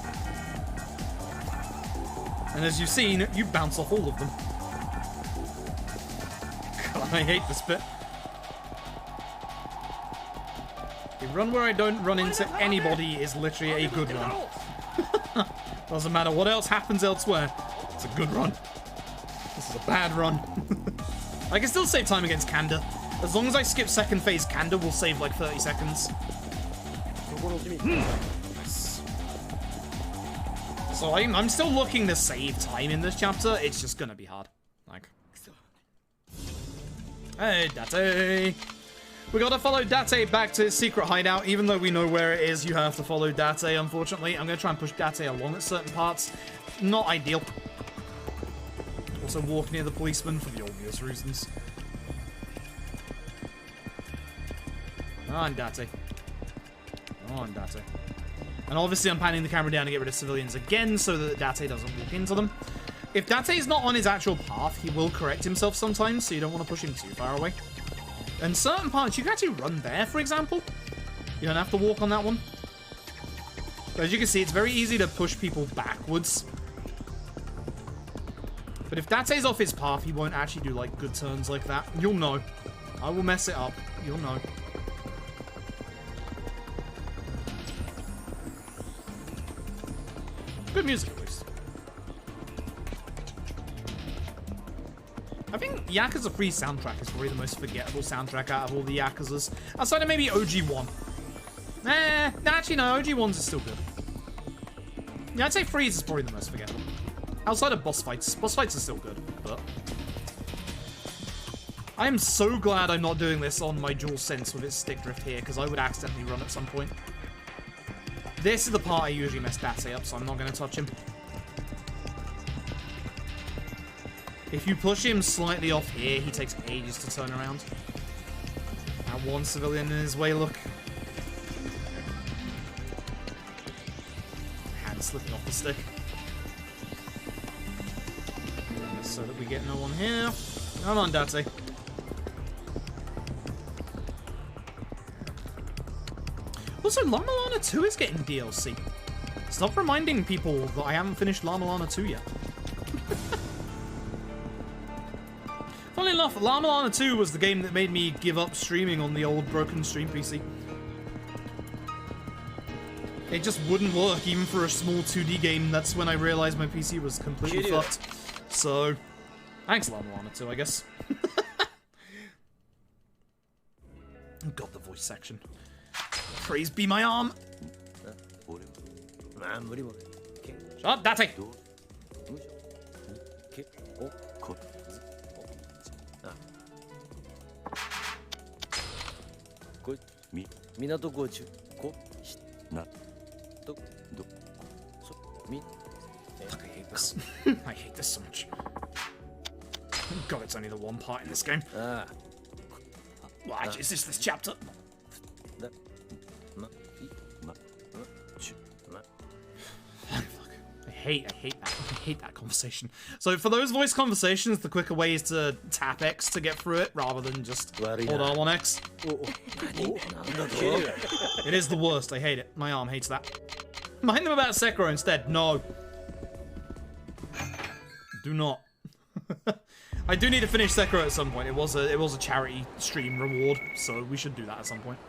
And as you've seen, you bounce off all of them. God, I hate this bit. A run where I don't run into anybody is literally a good run. Doesn't matter what else happens elsewhere. It's a good run. This is a bad run. I can still save time against Kanda. As long as I skip second phase, Kanda will save like 30 seconds. Nice. So I'm still looking to save time in this chapter. It's just gonna be hard. Like, hey, Date. We gotta follow Date back to his secret hideout. Even though we know where it is, you have to follow Date, unfortunately. I'm gonna try and push Date along at certain parts. Not ideal. Also walk near the policeman for the obvious reasons. Come on, Date. Come on, Date. And obviously I'm panning the camera down to get rid of civilians again so that Date doesn't walk into them. If Date's not on his actual path, he will correct himself sometimes, so you don't want to push him too far away. And certain parts, you can actually run there, for example. You don't have to walk on that one. But as you can see, it's very easy to push people backwards. But if Date's off his path, he won't actually do, like, good turns like that. You'll know. I will mess it up. You'll know. Good music, at least. I think Yakuza 3 soundtrack is probably the most forgettable soundtrack out of all the Yakuzas. Outside of maybe OG1. Actually no, OG1's is still good. Yeah, I'd say 3's is probably the most forgettable. Outside of boss fights are still good, but... I am so glad I'm not doing this on my DualSense with its stick drift here, because I would accidentally run at some point. This is the part I usually mess Date up, so I'm not going to touch him. If you push him slightly off here, he takes ages to turn around. Now one civilian in his way, look. Hand slipping off the stick. So that we get no one here. Come on, Date. Also, La Milana 2 is getting DLC. Stop reminding people that I haven't finished La Milana 2 yet. Funnily enough, La Milana 2 was the game that made me give up streaming on the old broken stream PC. It just wouldn't work even for a small 2D game. That's when I realized my PC was completely fucked. So, thanks Lana 2, I guess. God, the voice section. Praise be my arm. Shut up, Date. Fuck, I hate this. I hate this so much. God, it's only the one part in this game. Why is this chapter? I hate that conversation. So for those voice conversations, the quicker way is to tap X to get through it rather than just hold R1X. It is the worst. I hate it. My arm hates that. Mind them about Sekiro instead. No. Do not. I do need to finish Sekiro at some point. It was a charity stream reward, so we should do that at some point.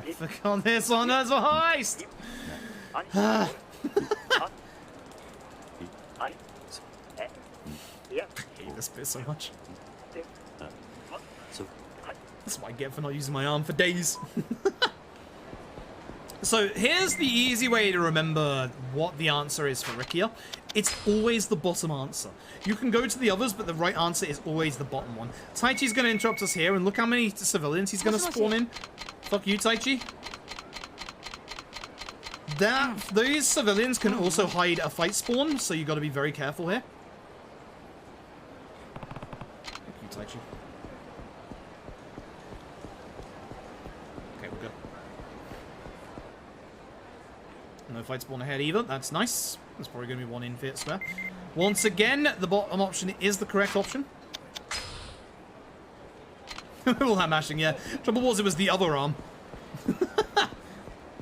I forgot this one as a heist. I hate this bit so much. That's what I get for not using my arm for days. So here's the easy way to remember what the answer is for Rikia. It's always the bottom answer. You can go to the others, but the right answer is always the bottom one. Taichi's going to interrupt us here, and look how many civilians he's going to spawn in. Fuck you, Taichi. These civilians can also hide a fight spawn, so you got to be very careful here. Fuck you, Taichi. Okay, we're good. No fight spawn ahead either. That's nice. There's probably going to be one in fit spare. Once again, the bottom option is the correct option. All that mashing, yeah. Trouble was, it was the other arm.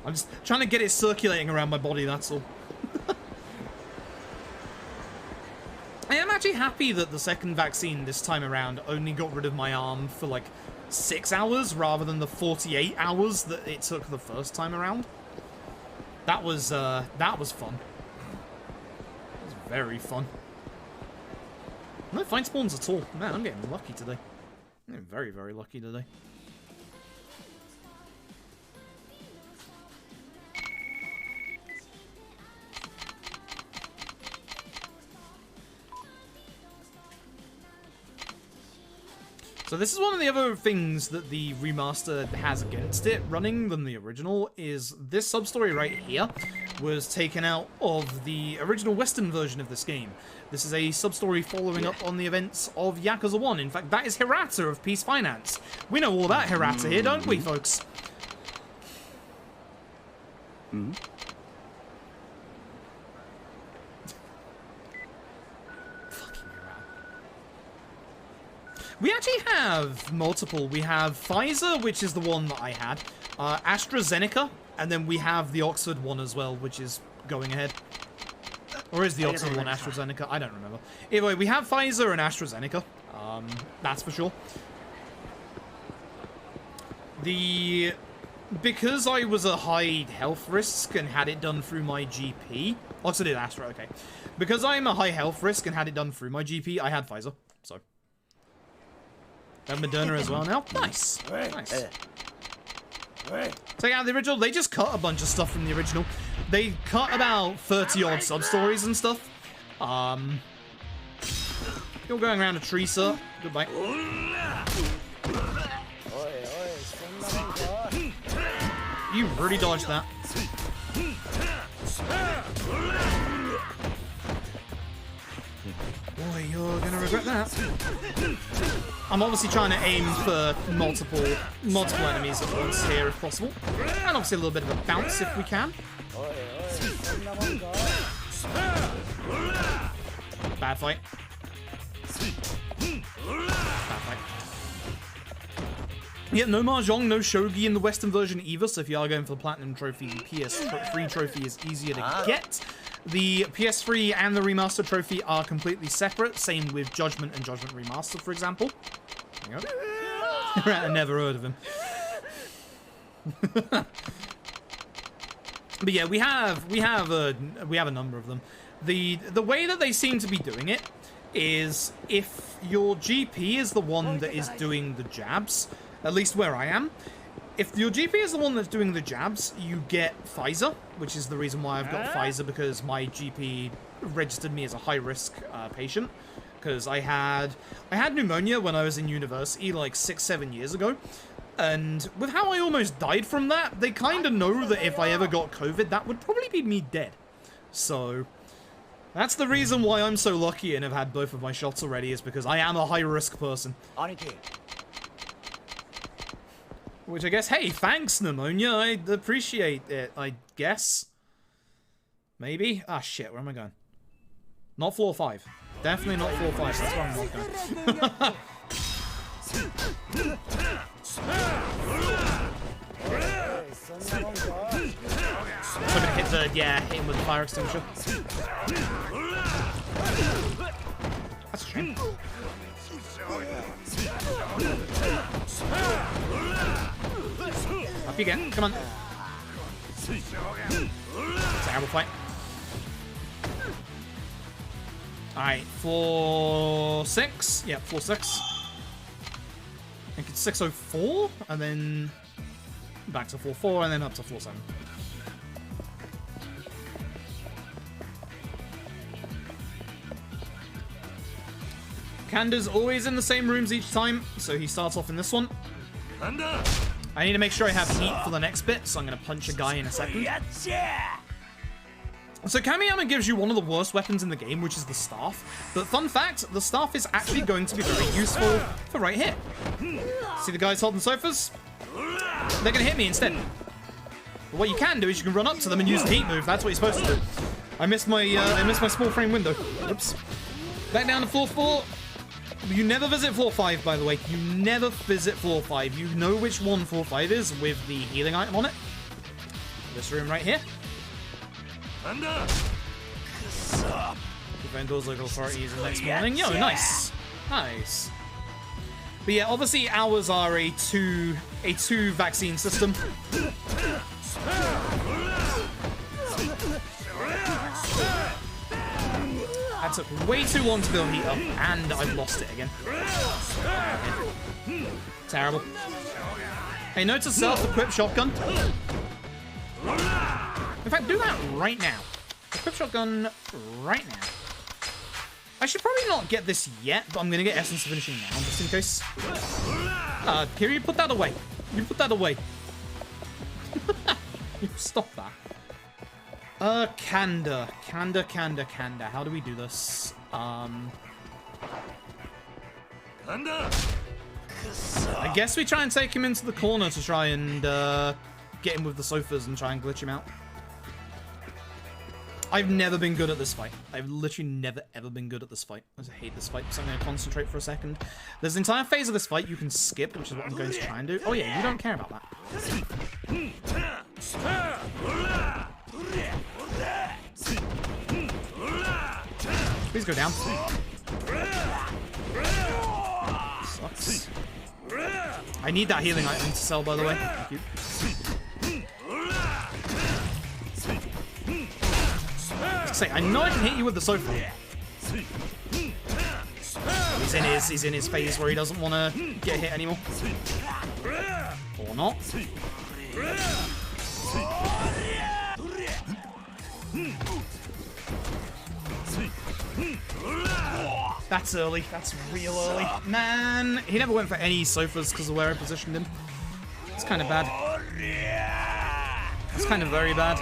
I'm just trying to get it circulating around my body, that's all. I am actually happy that the second vaccine this time around only got rid of my arm for like 6 hours rather than the 48 hours that it took the first time around. That was fun. That was very fun. No fight spawns at all. Man, I'm getting lucky today. I'm very, very lucky today. So this is one of the other things that the remaster has against it running than the original, is this sub-story right here was taken out of the original Western version of this game. This is a sub-story following up on the events of Yakuza 1. In fact, that is Hirata of Peace Finance. We know all about Hirata here, don't we, folks? Mm-hmm. We actually have multiple. We have Pfizer, which is the one that I had, AstraZeneca, and then we have the Oxford one as well, which is going ahead. Or is the Oxford one AstraZeneca? I don't remember. Anyway, we have Pfizer and AstraZeneca. That's for sure. Because I was a high health risk and had it done through my GP. Oxford did Astra, okay. Because I'm a high health risk and had it done through my GP, I had Pfizer, so. And Moderna as well now. Nice. Nice. Take out the original. They just cut a bunch of stuff from the original. They cut about 30-odd sub-stories and stuff. You're going around a tree, sir. Goodbye. You really dodged that. Boy, you're gonna regret that. I'm obviously trying to aim for multiple enemies at once here if possible. And obviously a little bit of a bounce if we can. Bad fight. Bad fight. Yeah, no Mahjong, no Shogi in the Western version either, so if you are going for the Platinum Trophy, the PS3 trophy is easier to get. The PS3 and the Remaster trophy are completely separate, same with Judgment and Judgment Remastered, for example. There you go. I never heard of him. But yeah, we have a number of them. The way that they seem to be doing it is if your GP is the one that is doing the jabs, at least where I am, if your GP is the one that's doing the jabs, you get Pfizer, which is the reason why I've got Pfizer, because my GP registered me as a high-risk patient, because I had pneumonia when I was in university like 6-7 years ago, and with how I almost died from that, they kind of know that if I ever got COVID, that would probably be me dead. So that's the reason why I'm so lucky and have had both of my shots already, is because I am a high-risk person. Which I guess, hey, thanks, pneumonia. I appreciate it, I guess. Maybe? Ah, shit, where am I going? Not floor 5. Definitely not floor 5, that's where I'm not going. I'm gonna hit the, hit him with the fire extinguisher. That's a shame. Up you get, come on. Terrible fight. Alright, floor 6. Yeah, floor 6. I think it's 604, and then back to floor 4, and then up to floor 7. Kanda's always in the same rooms each time, so he starts off in this one. I need to make sure I have heat for the next bit, so I'm going to punch a guy in a second. So Kamiyama gives you one of the worst weapons in the game, which is the staff. But fun fact, the staff is actually going to be very useful for right here. See the guys holding sofas? They're going to hit me instead. But what you can do is you can run up to them and use the heat move. That's what you're supposed to do. I missed my small frame window. Oops. Back down to floor 4. You never visit floor 5, by the way. You never visit floor 5. You know which one floor 5 is with the healing item on it. This room right here. Defend those local authorities the next morning. Yo, nice. Nice. But yeah, obviously ours are a two vaccine system. That took way too long to build heat up, and I've lost it again. Terrible. Hey, note to self, equip shotgun. In fact, do that right now. Equip shotgun right now. I should probably not get this yet, but I'm going to get Essence of Finishing now, just in case. Kiryu, put that away. You put that away. You stop that. Kanda. Kanda. How do we do this? I guess we try and take him into the corner to try and get him with the sofas and try and glitch him out. I've never been good at this fight. I've literally never ever been good at this fight. I hate this fight, so I'm going to concentrate for a second. There's an entire phase of this fight you can skip, which is what I'm going to try and do. Oh yeah, you don't care about that. Please go down. Sucks. I need that healing item to sell, by the way. Thank you. I know I can hit you with the sofa. He's in his phase where he doesn't want to get hit anymore. Or not. That's early. That's real early. Man, he never went for any sofas because of where I positioned him. It's kind of bad. It's kind of very bad.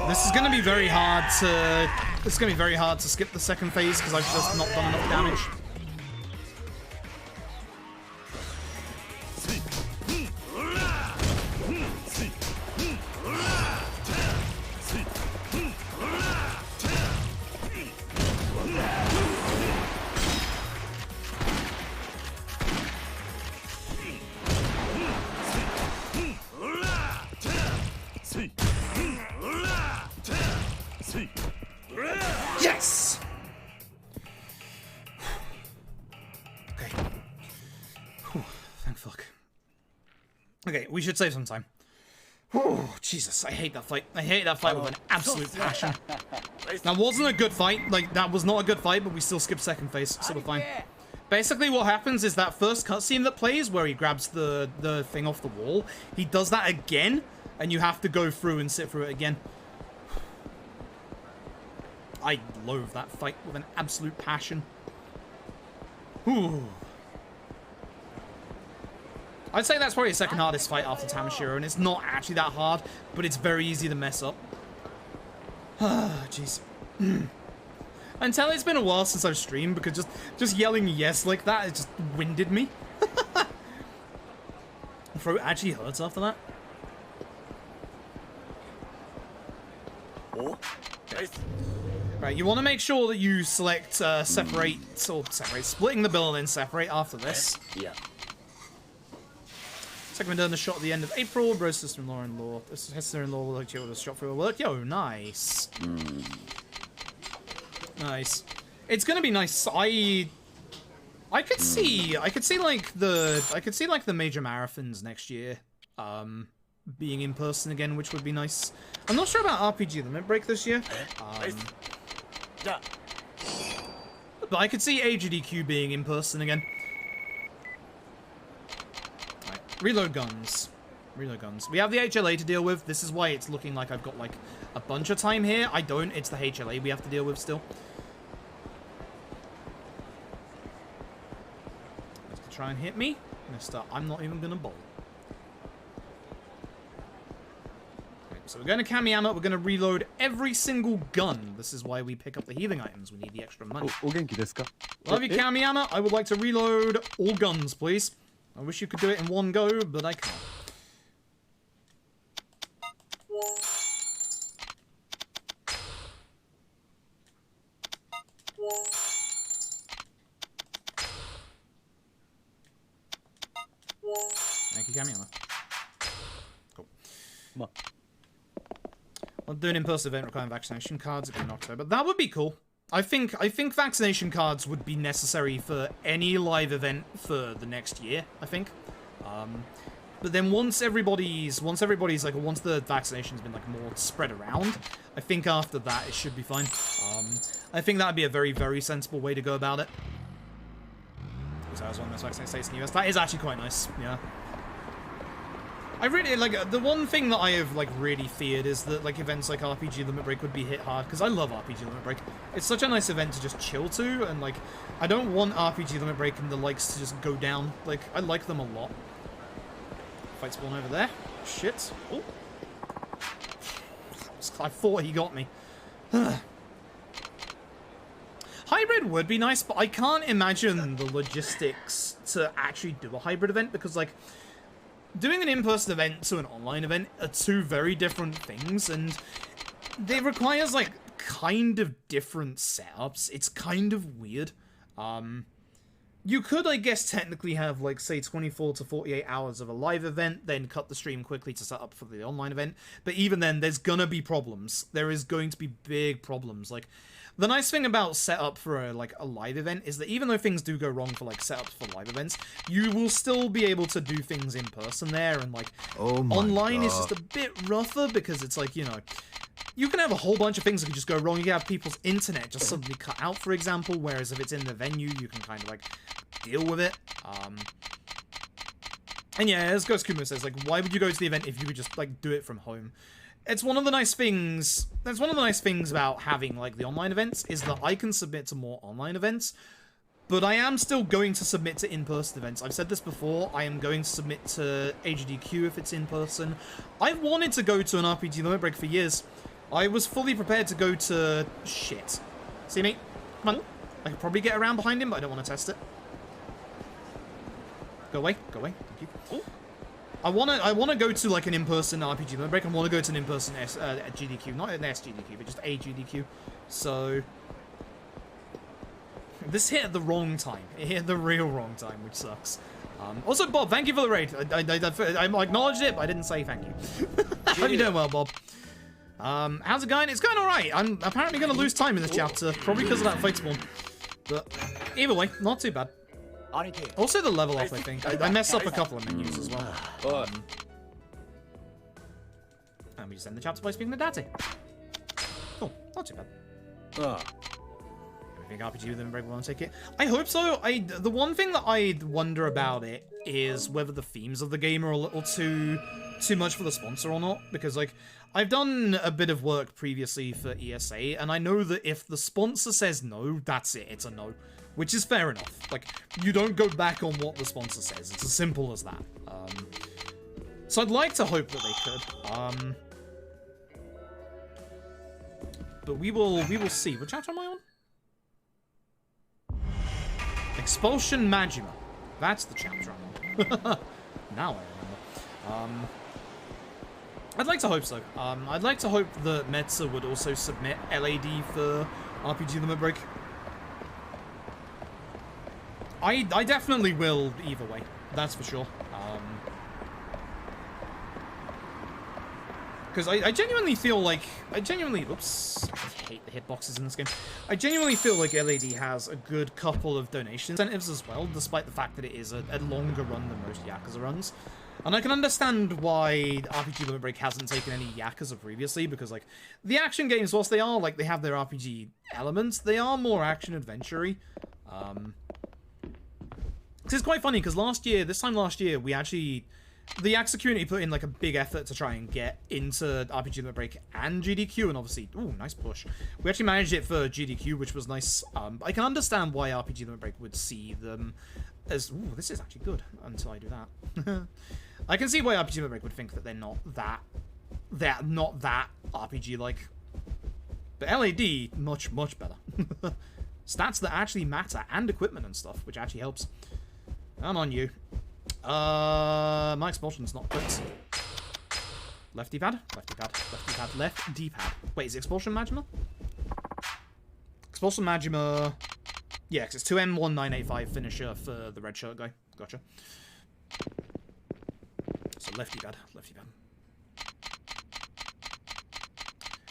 This is going to be very hard to... It's going to be very hard to skip the second phase because I've just not done enough damage. Yes! Okay. Whew, Okay, we should save some time. Oh, Jesus, I hate that fight. I hate that fight with an absolute passion. That wasn't a good fight. Like, that was not a good fight, but we still skipped second phase, so we're fine. Basically, what happens is that first cutscene that plays, where he grabs the thing off the wall, he does that again, and you have to go through and sit through it again. I loathe that fight with an absolute passion. Ooh. I'd say that's probably the second hardest fight after Tamashiro, and it's not actually that hard, but it's very easy to mess up. Ah, jeez. Until it's been a while since I've streamed, because just yelling yes like that, it just winded me. My throat actually hurts after that. Right, you want to make sure that you select splitting the bill and then separate after this. Yeah. Second done a shot at the end of April. Bro, sister-in-law sister-in-law will like you with a shot through work. Yo, nice. Nice. It's gonna be nice. I could see like the major marathons next year being in person again, which would be nice. I'm not sure about RPG Limit Break this year. But I could see AGDQ being in person again. Right. Reload guns. Reload guns. We have the HLA to deal with. This is why it's looking like I've got like a bunch of time here. I don't. It's the HLA we have to deal with still. Let's try and hit me. Mister, I'm not even gonna bowl. So we're going to Kamiyama, we're going to reload every single gun. This is why we pick up the healing items. We need the extra money. Love you, Kamiyama. I would like to reload all guns, please. I wish you could do it in one go, but I can't. Thank you, Kamiyama. Cool. Come on. I'll do an in-person event requiring vaccination cards again in October. That would be cool. I think vaccination cards would be necessary for any live event for the next year, I think. But then once the vaccination's been like more spread around, I think after that it should be fine. I think that'd be a very, very sensible way to go about it. Because I was one of those vaccinated states in the US. That is actually quite nice, yeah. I really, like, the one thing that I have, like, really feared is that, like, events like RPG Limit Break would be hit hard, because I love RPG Limit Break. It's such a nice event to just chill to, and, like, I don't want RPG Limit Break and the likes to just go down. Like, I like them a lot. Fight spawn over there. Shit. Oh. I thought he got me. Hybrid would be nice, but I can't imagine the logistics to actually do a hybrid event, because, like, doing an in-person event to an online event are two very different things, and they requires, like, kind of different setups. It's kind of weird. You could, I guess, technically have, like, say, 24 to 48 hours of a live event, then cut the stream quickly to set up for the online event, but even then, there's gonna be problems. There is going to be big problems. Like, the nice thing about setup for a live event is that even though things do go wrong for like setups for live events, you will still be able to do things in person there, and like online is just a bit rougher because it's like, you know, you can have a whole bunch of things that can just go wrong. You can have people's internet just suddenly cut out, for example, whereas if it's in the venue, you can kind of like deal with it. And yeah, as Ghost Kumo says, like, why would you go to the event if you could just like do it from home? It's one of the nice things. That's one of the nice things about having like the online events is that I can submit to more online events, but I am still going to submit to in-person events. I've said this before. I am going to submit to AGDQ if it's in person. I've wanted to go to an RPG Limit Break for years. I was fully prepared to go to shit. See me? Come on. I could probably get around behind him, but I don't want to test it. Go away. Go away. Thank you. Ooh. I wanna go to like an in-person RPG Limit Break. I want to go to an in-person GDQ, not an SGDQ, but just a GDQ. So this hit at the wrong time. It hit at the real wrong time, which sucks. Also, Bob, thank you for the raid. I acknowledged it, but I didn't say thank you. Hope you're doing well, Bob. How's it going? It's going all right. I'm apparently going to lose time in this chapter, probably because of that fight spawn. But either way, not too bad. Also the level up, I think. I messed up a couple of menus as well. we just end the chapter by speaking to Daddy. Cool, not too bad. Everything RPG with them, will take it. I hope so. The one thing that I wonder about it is whether the themes of the game are a little too much for the sponsor or not, because like I've done a bit of work previously for ESA, and I know that if the sponsor says no, that's it. It's a no, which is fair enough. Like, you don't go back on what the sponsor says. It's as simple as that. So I'd like to hope that they could. But we will see. What chapter am I on? Expulsion Majima. That's the chapter I'm on. Now I remember. I'd like to hope so. I'd like to hope that Metza would also submit LAD for RPG Limit Break. I definitely will either way. That's for sure. Because I genuinely feel like... Oops. I hate the hitboxes in this game. I genuinely feel like LAD has a good couple of donation incentives as well, despite the fact that it is a longer run than most Yakuza runs. And I can understand why RPG Limit Break hasn't taken any Yakuza previously, because, like, the action games, whilst they are, like, they have their RPG elements, they are more action-adventure-y. It's quite funny, because this time last year, we actually... The Yakuza community put in, like, a big effort to try and get into RPG Limit Break and GDQ, and obviously... Ooh, nice push. We actually managed it for GDQ, which was nice. I can understand why RPG Limit Break would see them as... Ooh, this is actually good, until I do that. I can see why RPG Limit Break would think that they're not that RPG-like. But LAD, much, much better. Stats that actually matter, and equipment and stuff, which actually helps. I'm on you. My expulsion's not good. Left D-pad, left D-pad, left D-pad, left D-pad. Wait, is it Expulsion Majima? Expulsion Majima... Yeah, because it's 2M1985 finisher for the red shirt guy. Gotcha. So left D-pad, left D-pad.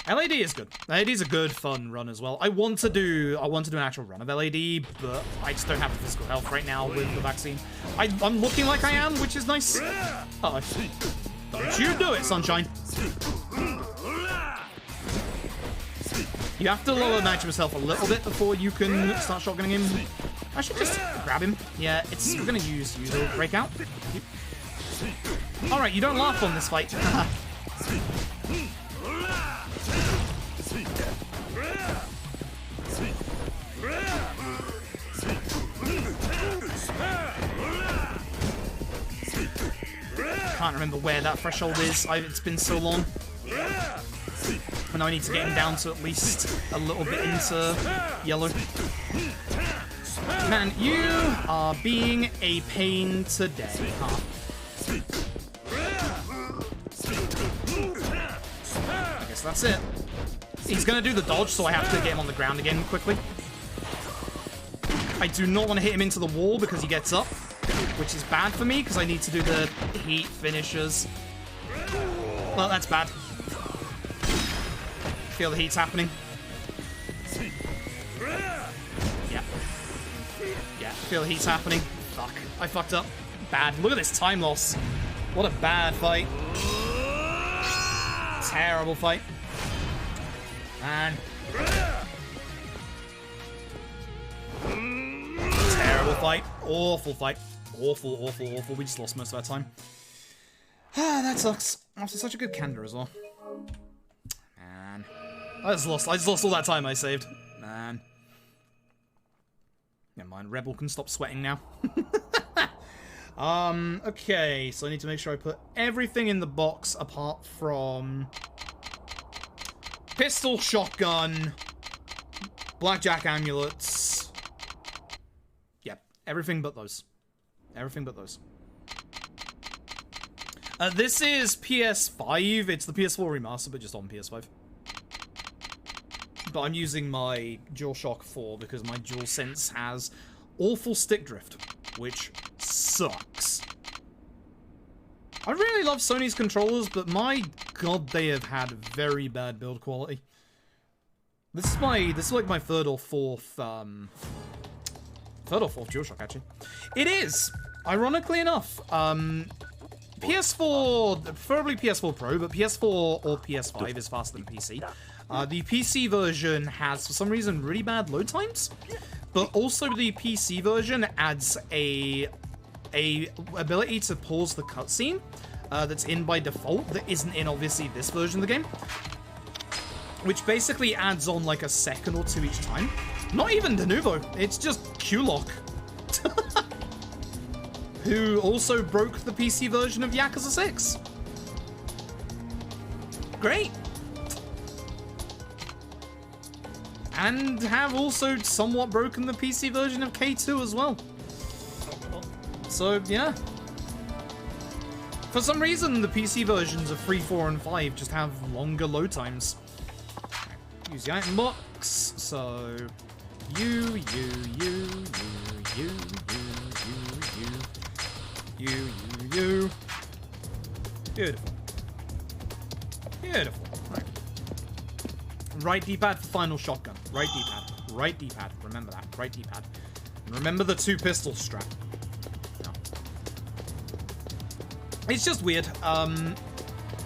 LAD is good. LAD is a good, fun run as well. I want to do an actual run of LAD, but I just don't have the physical health right now with the vaccine. I'm looking like I am, which is nice. Uh-oh. Don't you do it, sunshine. You have to lower Maximus' health a little bit before you can start shotgunning him. I should just grab him. Yeah, we're gonna use the breakout. Alright, you don't laugh on this fight. Can't remember where that threshold is. It's been so long. And I need to get him down to at least a little bit into yellow. Man, you are being a pain today, huh? I guess that's it. He's gonna do the dodge, so I have to get him on the ground again quickly. I do not want to hit him into the wall because he gets up, which is bad for me because I need to do the heat finishers. Well, that's bad. Feel the heat's happening. Yeah. Yeah, feel the heat's happening. Fuck, I fucked up. Bad. Look at this time loss. What a bad fight. Terrible fight. Man. Terrible fight. Awful fight. Awful, awful, awful. We just lost most of our time. Ah, that sucks. After such a good candor as well. Man. I just lost all that time I saved. Man. Never mind, Rebel can stop sweating now. Okay, so I need to make sure I put everything in the box apart from pistol, shotgun, blackjack amulets. Yep, everything but those. Everything but those. This is PS5. It's the PS4 remaster, but just on PS5. But I'm using my DualShock 4 because my DualSense has awful stick drift, which sucks. I really love Sony's controllers, but my god, they have had very bad build quality. This is like my third or fourth DualShock, actually. It is! Ironically enough, PS4, preferably PS4 Pro, but PS4 or PS5 is faster than PC. The PC version has, for some reason, really bad load times, but also the PC version adds a ability to pause the cutscene that's in by default that isn't in, obviously, this version of the game, which basically adds on like a second or two each time. Not even de novo, it's just Q-Lock. Who also broke the PC version of Yakuza 6. Great. And have also somewhat broken the PC version of K2 as well. So, yeah. For some reason, the PC versions of 3, 4, and 5 just have longer load times. Use the item box, so... You. Beautiful. Beautiful. Right D-pad for final shotgun. Right D-pad. Right D-pad. Remember that. Right D-pad. And remember the 2 pistol strap. No. It's just weird.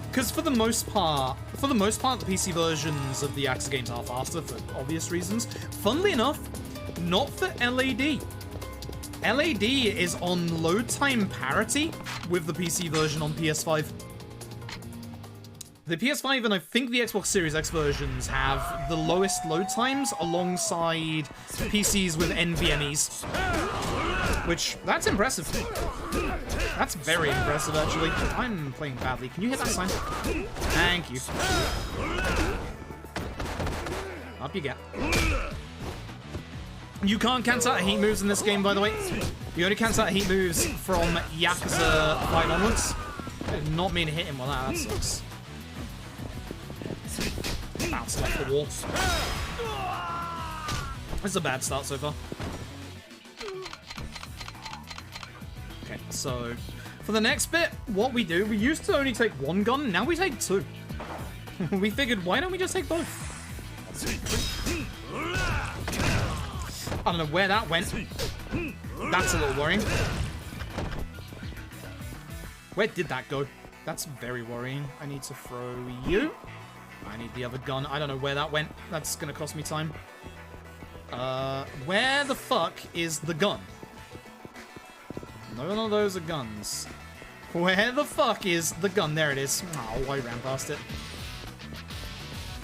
Because for the most part, the PC versions of the Yakuza games are faster for obvious reasons. Funnily enough, not for LAD. LAD is on load time parity with the PC version on PS5. The PS5 and I think the Xbox Series X versions have the lowest load times alongside PCs with NVMEs. Which, that's impressive. That's very impressive, actually. I'm playing badly. Can you hit that sign? Thank you. Up you get. You can't cancel out heat moves in this game, by the way. You only cancel out heat moves from Yakuza 5 onwards. I did not mean to hit him with that. That sucks. Bounced off the wall. This is a bad start so far. Okay, so for the next bit, what we do, we used to only take 1 gun, now we take 2. We figured, why don't we just take both? I don't know where that went. That's a little worrying. Where did that go? That's very worrying. I need to throw you. I need the other gun. I don't know where that went. That's gonna cost me time. Where the fuck is the gun? None of those are guns. Where the fuck is the gun? There it is. Oh, I ran past it.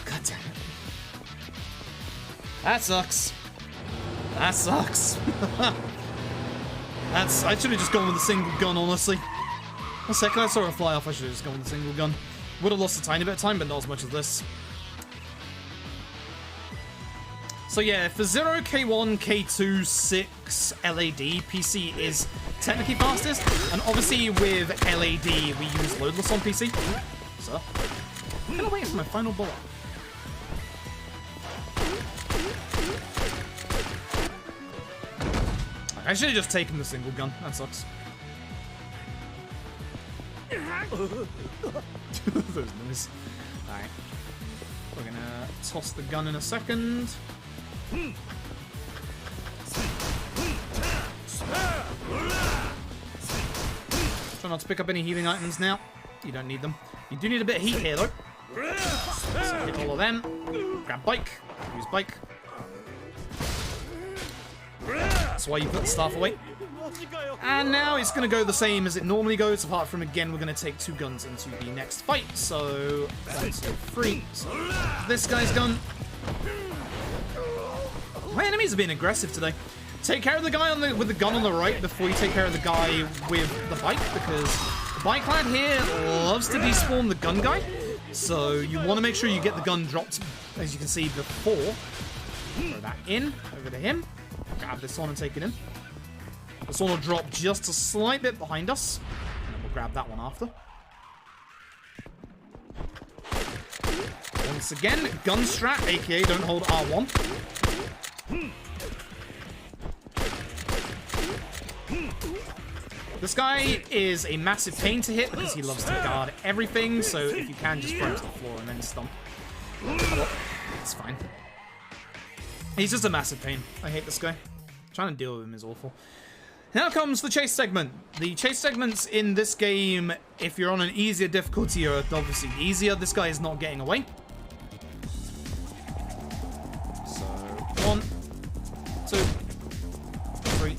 God damn it. That sucks. That sucks. I should have just gone with a single gun, honestly. One second, I saw her fly off. I should have just gone with a single gun. Would have lost a tiny bit of time, but not as much as this. So yeah, for 0, K1, K2, 6, LAD, PC is technically fastest. And obviously with LAD, we use loadless on PC. So, I'm gonna wait for my final bullet. I should have just taken the single gun. That sucks. Those noise. Alright. We're gonna toss the gun in a second. Try not to pick up any healing items now. You don't need them. You do need a bit of heat here, though. So hit all of them. Grab bike. Use bike. That's why you put the staff away. And now it's going to go the same as it normally goes, apart from, again, we're going to take 2 guns into the next fight. So, 1, 2, 3. So, this guy's gun. My enemies are being aggressive today. Take care of the guy with the gun on the right before you take care of the guy with the bike, because the bike lad here loves to despawn the gun guy. So, you want to make sure you get the gun dropped, as you can see, before. Throw that in, over to him. Grab this one and take it in. This one will drop just a slight bit behind us. And then we'll grab that one after. Once again, gun strap, aka don't hold R1. This guy is a massive pain to hit because he loves to guard everything, so if you can, just throw him to the floor and then stomp. It's fine. He's just a massive pain. I hate this guy. Trying to deal with him is awful. Now comes the chase segment. The chase segments in this game, if you're on an easier difficulty, are obviously easier. This guy is not getting away. So, 1, 2, 3,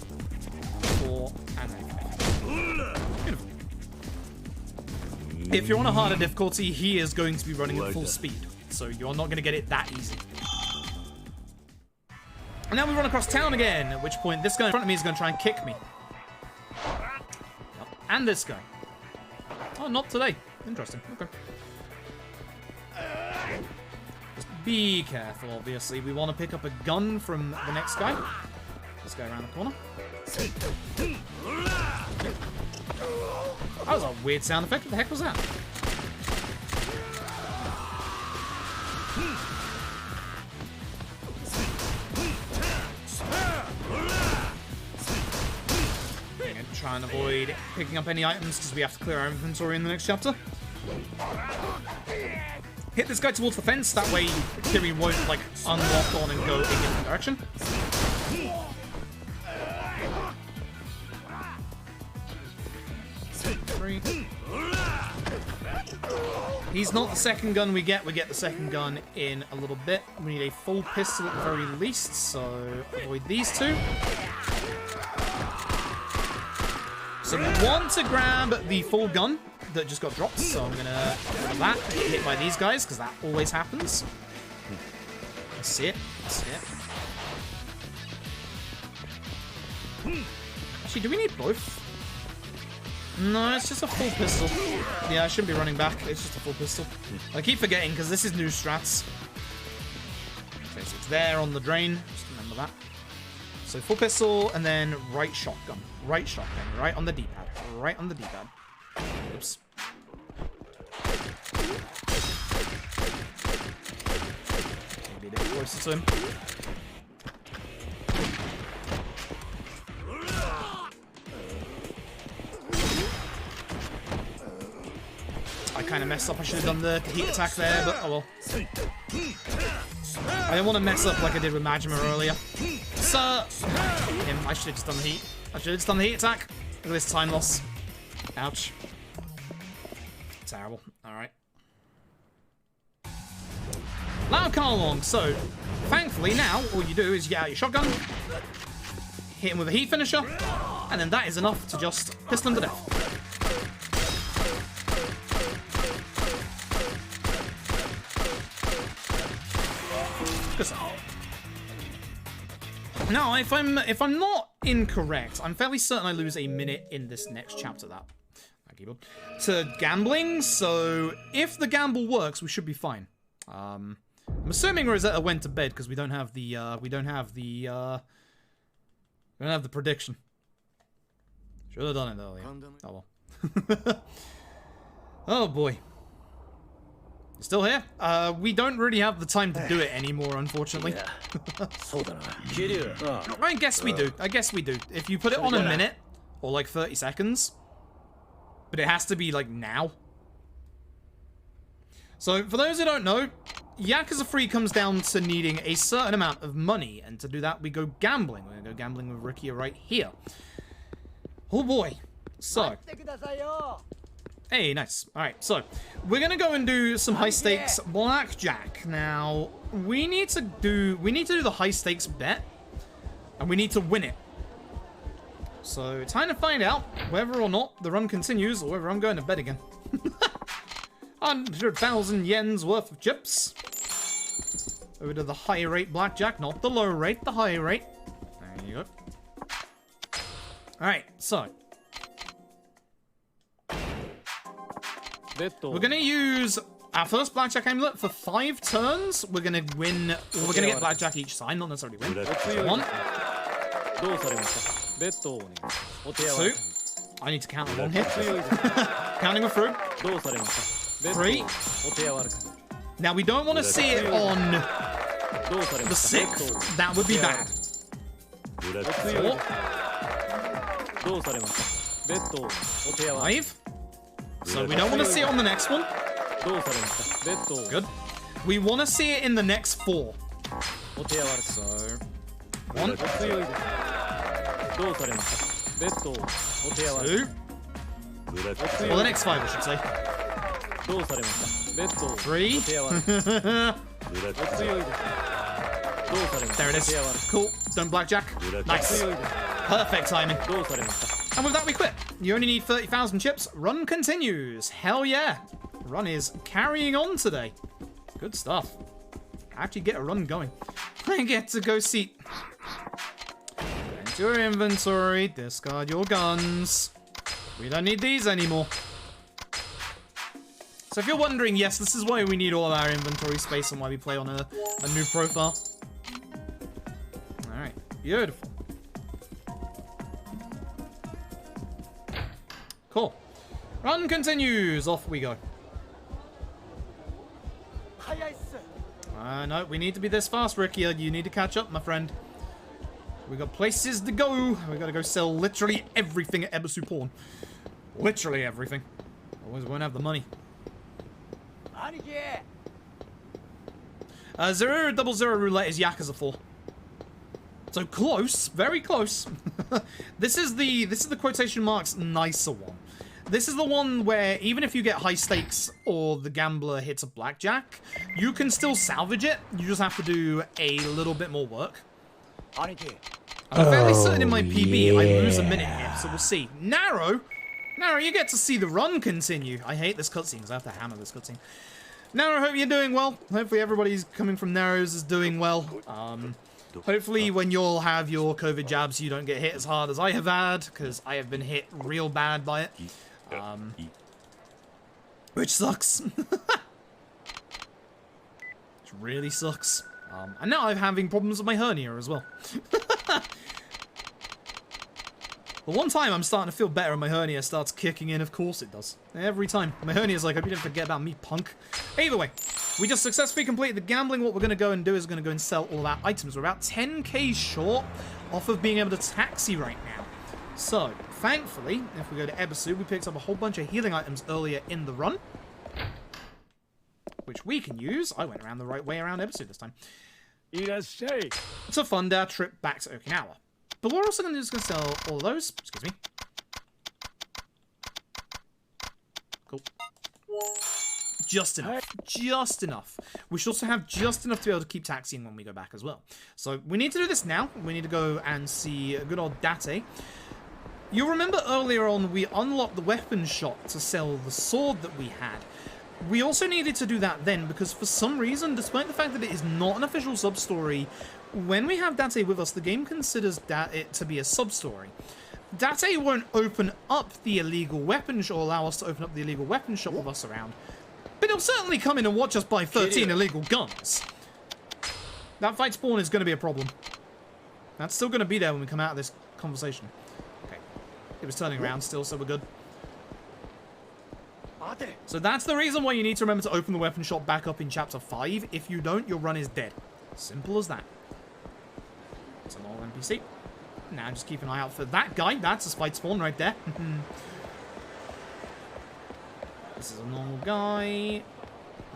4, and 5. Beautiful. If you're on a harder difficulty, he is going to be running at full speed. So you're not going to get it that easy. And now we run across town again, at which point this guy in front of me is going to try and kick me. And this guy. Oh, not today. Interesting. Okay. Just be careful, obviously. We want to pick up a gun from the next guy. This guy around the corner. That was a weird sound effect. What the heck was that? Try and avoid picking up any items because we have to clear our inventory in the next chapter. Hit this guy towards the fence, that way Kiri won't like unlock on and go in a different direction. He's not the second gun we get the second gun in a little bit. We need a full pistol at the very least, so avoid these two. So we want to grab the full gun that just got dropped, so I'm gonna do that, get hit by these guys, because that always happens. I see it, I see it. Actually, do we need both? No, it's just a full pistol. Yeah, I shouldn't be running back, it's just a full pistol. I keep forgetting, because this is new strats. Okay, so it's there on the drain, just remember that. So full pistol, and then right shotgun. Right shotgun, right on the D-pad. Right on the D-pad. Oops. Maybe a bit closer to him. I kind of messed up. I should have done the heat attack there, but oh well. I didn't want to mess up like I did with Majima earlier. Sir! I should have just done the heat. I should have just done the heat attack. Look at this time loss. Ouch. Terrible. Alright. Now come along. So, thankfully now, all you do is you get out your shotgun, hit him with a heat finisher, and then that is enough to just pistol him to death. Good stuff. Now, if I'm not incorrect, I'm fairly certain I lose a minute in this next chapter to gambling. So if the gamble works, we should be fine. I'm assuming Rosetta went to bed because we don't have the prediction. Should have done it earlier. Oh well. Oh boy. You still here? We don't really have the time to do it anymore, unfortunately. I guess we do. I guess we do. If you put it on a minute, or like 30 seconds, but it has to be like now. So, for those who don't know, Yakuza 3 comes down to needing a certain amount of money, and to do that, we go gambling. We're gonna go gambling with Rukia right here. Oh boy. So. Hey, nice. Alright, so we're gonna go and do some high stakes blackjack. Now, we need to do the high stakes bet, and we need to win it. So, time to find out whether or not the run continues, or whether I'm going to bed again. 100,000 yens worth of chips. Over to the high rate blackjack, not the low rate, the high rate. There you go. Alright, so. We're gonna use our first blackjack amulet for 5 turns. We're gonna win. Well, we're gonna get blackjack each time, not necessarily win. 1, 2. I need to count along here. Counting with through. 3. Now we don't want to see it on the 6th. That would be bad. 4. 5. So we don't want to see it on the next one. Good. We want to see it in the next 4. So 1, Two. Well, the next 5, I should say. 3. There it is. Cool. Don't blackjack. Nice. Perfect timing. And with that, we quit. You only need 30,000 chips. Run continues. Hell yeah. Run is carrying on today. Good stuff. Actually get a run going. I get to go see. Enter your inventory. Discard your guns. We don't need these anymore. So if you're wondering, yes, this is why we need all our inventory space and why we play on a new profile. Alright, beautiful. Cool. Run continues. Off we go. No, we need to be this fast, Ricky. You need to catch up, my friend. We got places to go. We gotta go sell literally everything at Ebisu Pawn. Literally everything. Always won't have the money. 000 roulette is Yakuza 4. So close, very close. This is the quotation marks nicer one. This is the one where even if you get high stakes or the gambler hits a blackjack, you can still salvage it. You just have to do a little bit more work. I'm fairly certain in my PB I lose a minute here, so we'll see. Narrow, you get to see the run continue. I hate this cutscene because I have to hammer this cutscene. Narrow, hope you're doing well. Hopefully everybody's coming from Narrows is doing well. Hopefully when you'll have your COVID jabs, you don't get hit as hard as I have had, because I have been hit real bad by it. Which sucks. Which really sucks. And now I'm having problems with my hernia as well. The one time I'm starting to feel better and my hernia starts kicking in, of course it does. Every time. My hernia's like, hope you didn't forget about me, punk. Either way, we just successfully completed the gambling. What we're going to go and do is we're going to go and sell all of our items. We're about 10k short off of being able to taxi right now. So, thankfully, if we go to Ebisu, we picked up a whole bunch of healing items earlier in the run, which we can use. I went around the right way around Ebisu this time. To fund our trip back to Okinawa. But we're also going to sell all of those. Excuse me. Cool. Just enough. Just enough. We should also have just enough to be able to keep taxiing when we go back as well. So we need to do this now. We need to go and see a good old Date. You'll remember earlier on we unlocked the weapon shop to sell the sword that we had. We also needed to do that then because for some reason, despite the fact that it is not an official sub-story, when we have Date with us, the game considers it to be a sub-story. Date won't open up the illegal weapon shop or allow us to open up the illegal weapon shop with us around. But he'll certainly come in and watch us buy 13 illegal guns. That fight spawn is going to be a problem. That's still going to be there when we come out of this conversation. Okay. It was turning around still, so we're good. So that's the reason why you need to remember to open the weapon shop back up in Chapter 5. If you don't, your run is dead. Simple as that. It's an all NPC. Now just keep an eye out for that guy. That's a fight spawn right there. This is a normal guy.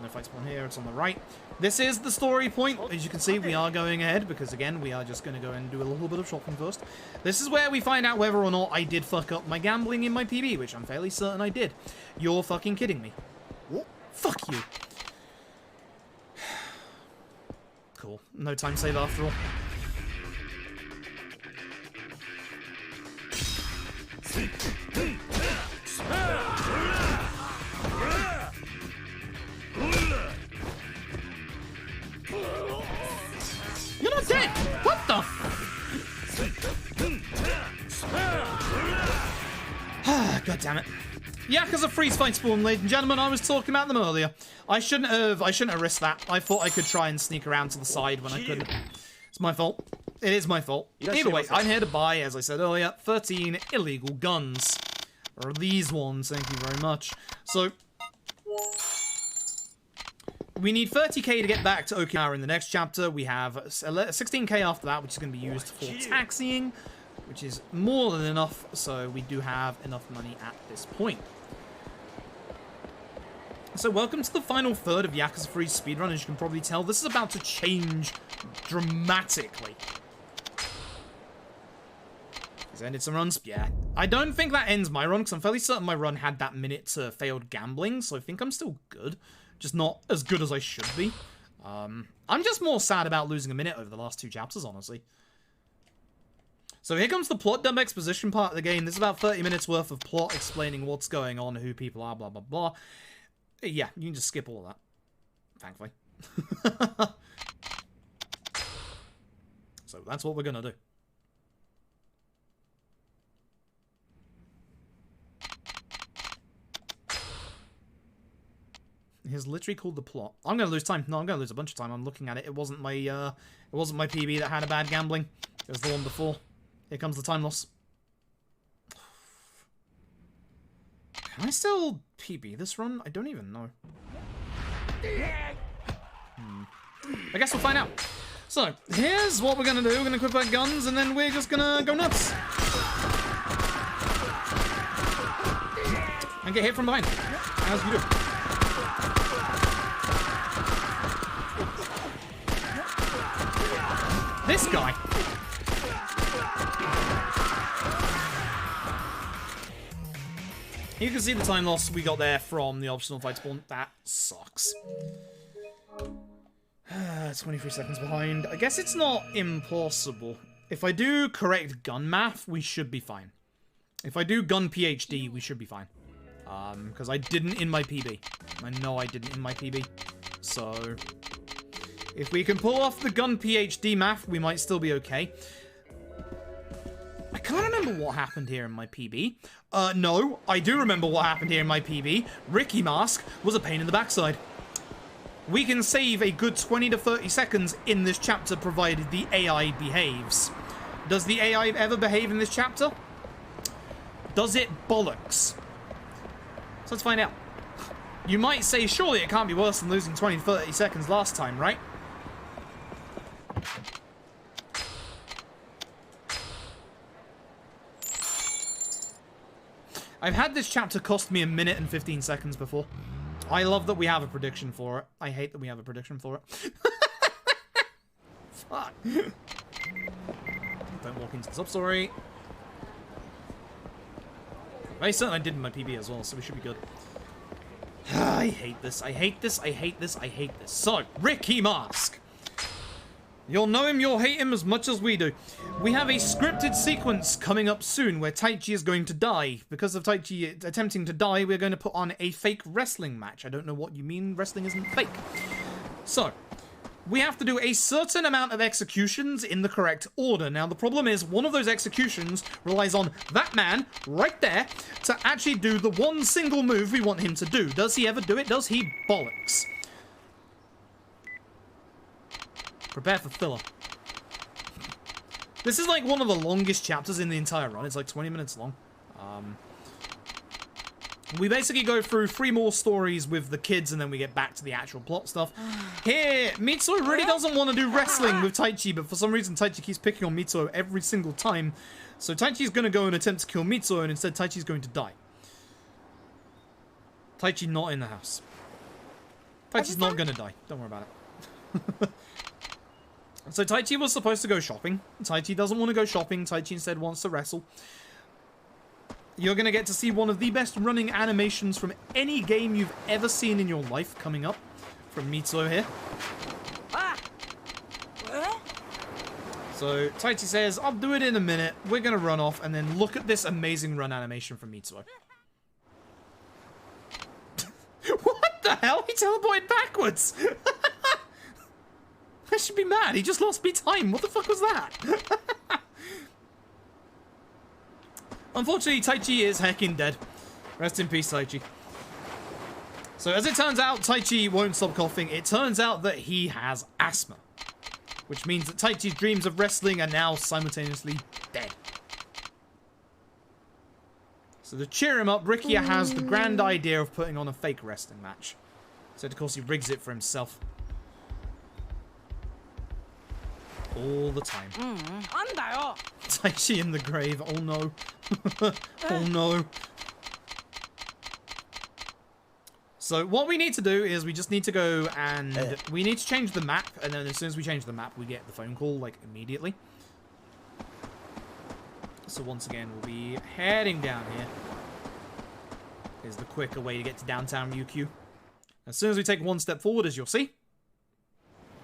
No fight spawn here. It's on the right. This is the story point. As you can see, we are going ahead because, again, we are just going to go and do a little bit of shopping first. This is where we find out whether or not I did fuck up my gambling in my PB, which I'm fairly certain I did. You're fucking kidding me. What? Fuck you. Cool. No time save after all. You're not dead! What the? God damn it. Yakuza freeze fight spawn, ladies and gentlemen. I was talking about them earlier. I shouldn't have risked that. I thought I could try and sneak around to the side when I couldn't. It's my fault. It is my fault. Either way, I'm here to buy, as I said earlier, 13 illegal guns. Or these ones, thank you very much. So, we need 30k to get back to Okinawa in the next chapter. We have 16k after that, which is going to be used for taxiing, which is more than enough, so we do have enough money at this point. So welcome to the final third of Yakuza 3 Speedrun. As you can probably tell, this is about to change dramatically. He's ended some runs. Yeah. I don't think that ends my run, because I'm fairly certain my run had that minute to failed gambling, so I think I'm still good. Just not as good as I should be. I'm just more sad about losing a minute over the last 2 chapters, honestly. So here comes the plot dump exposition part of the game. This is about 30 minutes worth of plot explaining what's going on, who people are, blah, blah, blah. Yeah, you can just skip all of that. Thankfully. So that's what we're gonna do. He's literally called the plot. I'm gonna lose time. No, I'm gonna lose a bunch of time. I'm looking at it. It wasn't my PB that had a bad gambling. It was the one before. Here comes the time loss. Can I still PB this run? I don't even know. I guess we'll find out. So, here's what we're gonna do. We're gonna equip our guns, and then we're just gonna go nuts. And get hit from behind. As you do. This guy. You can see the time loss we got there from the optional fight spawn. That sucks. 23 seconds behind. I guess it's not impossible. If I do correct gun math, we should be fine. If I do gun PhD, we should be fine. Because I didn't in my PB. I know I didn't in my PB. So, if we can pull off the gun PhD math, we might still be okay. I can't remember what happened here in my PB. No, I do remember what happened here in my PB. Ricky Mask was a pain in the backside. We can save a good 20 to 30 seconds in this chapter, provided the AI behaves. Does the AI ever behave in this chapter? Does it bollocks? So let's find out. You might say, surely it can't be worse than losing 20 to 30 seconds last time, right? I've had this chapter cost me 1 minute and 15 seconds before. I love that we have a prediction for it. I hate that we have a prediction for it. Fuck. Don't walk into the substory. Very certain I did in my PB as well, so we should be good. I hate this. I hate this. I hate this. I hate this. So, Ricky Mask. You'll know him, you'll hate him as much as we do. We have a scripted sequence coming up soon where Taichi is going to die. Because of Taichi attempting to die, we're going to put on a fake wrestling match. I don't know what you mean, wrestling isn't fake. So, we have to do a certain amount of executions in the correct order. Now, the problem is, one of those executions relies on that man, right there, to actually do the one single move we want him to do. Does he ever do it? Does he? Bollocks. Prepare for filler. This is like one of the longest chapters in the entire run. It's like 20 minutes long. We basically go through 3 more stories with the kids, and then we get back to the actual plot stuff. Here, Mitsuo really doesn't want to do wrestling with Taichi, but for some reason Taichi keeps picking on Mitsuo every single time. So Taichi's going to go and attempt to kill Mitsuo, and instead Taichi's going to die. Taichi not in the house. Taichi's not going to die. Don't worry about it. So Taichi was supposed to go shopping. Taichi doesn't want to go shopping. Taichi instead wants to wrestle. You're going to get to see one of the best running animations from any game you've ever seen in your life coming up from Mitsuo here. So Taichi says, I'll do it in a minute. We're going to run off, and then look at this amazing run animation from Mitsuo. What the hell? He teleported backwards! I should be mad. He just lost me time. What the fuck was that? Unfortunately, Taichi is heckin' dead. Rest in peace, Taichi. So as it turns out, Taichi won't stop coughing. It turns out that he has asthma, which means that Taichi's dreams of wrestling are now simultaneously dead. So to cheer him up, Ricky has the grand idea of putting on a fake wrestling match. So of course he rigs it for himself. All the time. Taichi in the grave. Oh no. Oh no. So what we need to do is we just need to go and we need to change the map, and then as soon as we change the map we get the phone call like immediately. So once again, we'll be heading down here. Is the quicker way to get to downtown Ryukyu. As soon as we take one step forward, as you'll see,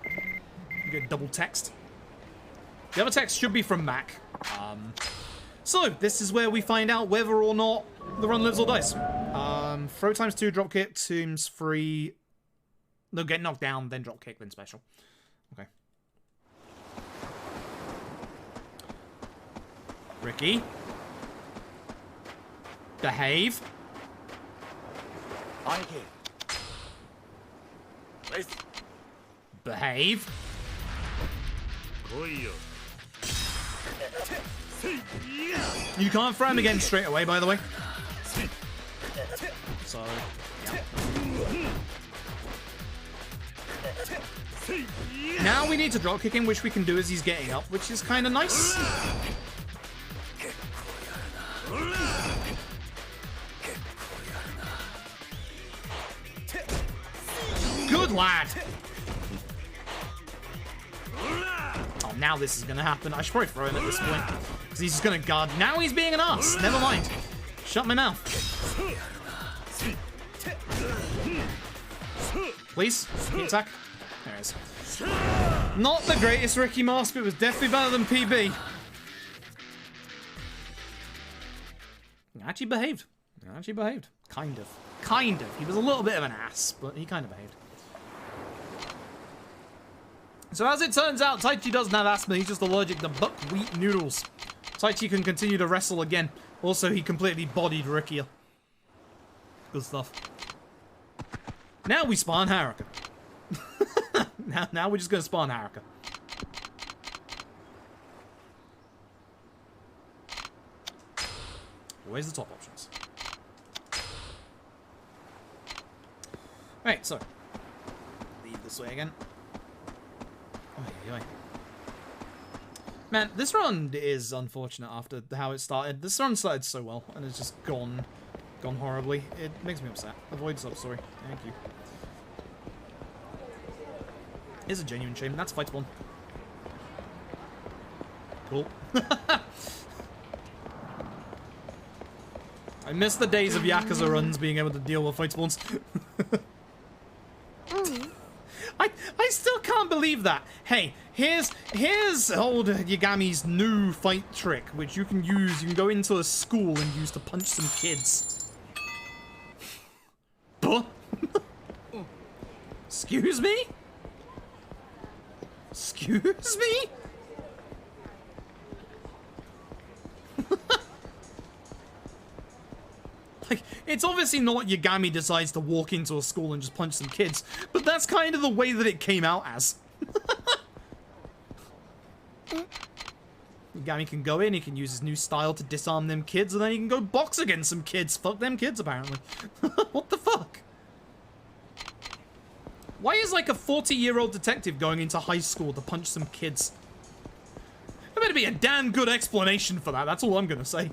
you get double text. The other text should be from Mac. So this is where we find out whether or not the run lives or dies. Throw times 2, drop kick, times 3. No, get knocked down, then drop kick, then special. Okay. Ricky. Behave. Behave. You can't throw him again straight away, by the way. So, yeah. Now we need to drop kick him, which we can do as he's getting up, which is kind of nice. Good lad. Oh, now this is going to happen. I should probably throw him at this point. Because he's just going to guard. Now he's being an ass. Never mind. Shut my mouth. Please. Heat attack. There it is. Not the greatest Ricky mask, but it was definitely better than PB. He actually behaved. He actually behaved. Kind of. Kind of. He was a little bit of an ass, but he kind of behaved. So as it turns out, Taichi doesn't have asthma, he's just allergic to buckwheat noodles. Taichi can continue to wrestle again. Also, he completely bodied Ricky. Good stuff. Now we spawn Haruka. now we're just going to spawn Haruka. Where's the top options? Right, so. Leave this way again. Man, this run is unfortunate after how it started. This run started so well, and it's just gone horribly. It makes me upset. Avoid Substory. Thank you. It's a genuine shame. That's fight spawn. Cool. I miss the days of Yakuza runs being able to deal with fight spawns. I still can't believe that. Hey, here's old Yagami's new fight trick, which you can use. You can go into a school and use to punch some kids. Huh? Excuse me? Excuse me? Like, it's obviously not Yagami decides to walk into a school and just punch some kids, but that's kind of the way that it came out as. Yagami can go in, he can use his new style to disarm them kids, and then he can go box against some kids. Fuck them kids, apparently. What the fuck? Why is like a 40-year-old detective going into high school to punch some kids? There better be a damn good explanation for that, that's all I'm gonna say.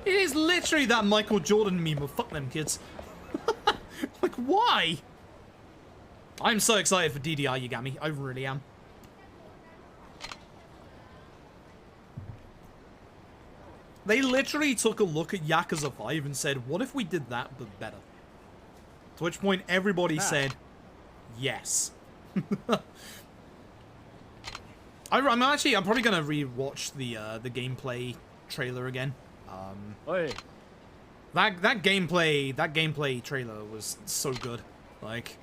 It is literally that Michael Jordan meme of fuck them kids. Like, why? I'm so excited for DDR Yagami. I really am. They literally took a look at Yakuza 5 and said, what if we did that but better? To which point everybody said, yes. I'm probably going to re-watch the gameplay trailer again. That gameplay trailer was so good. Like,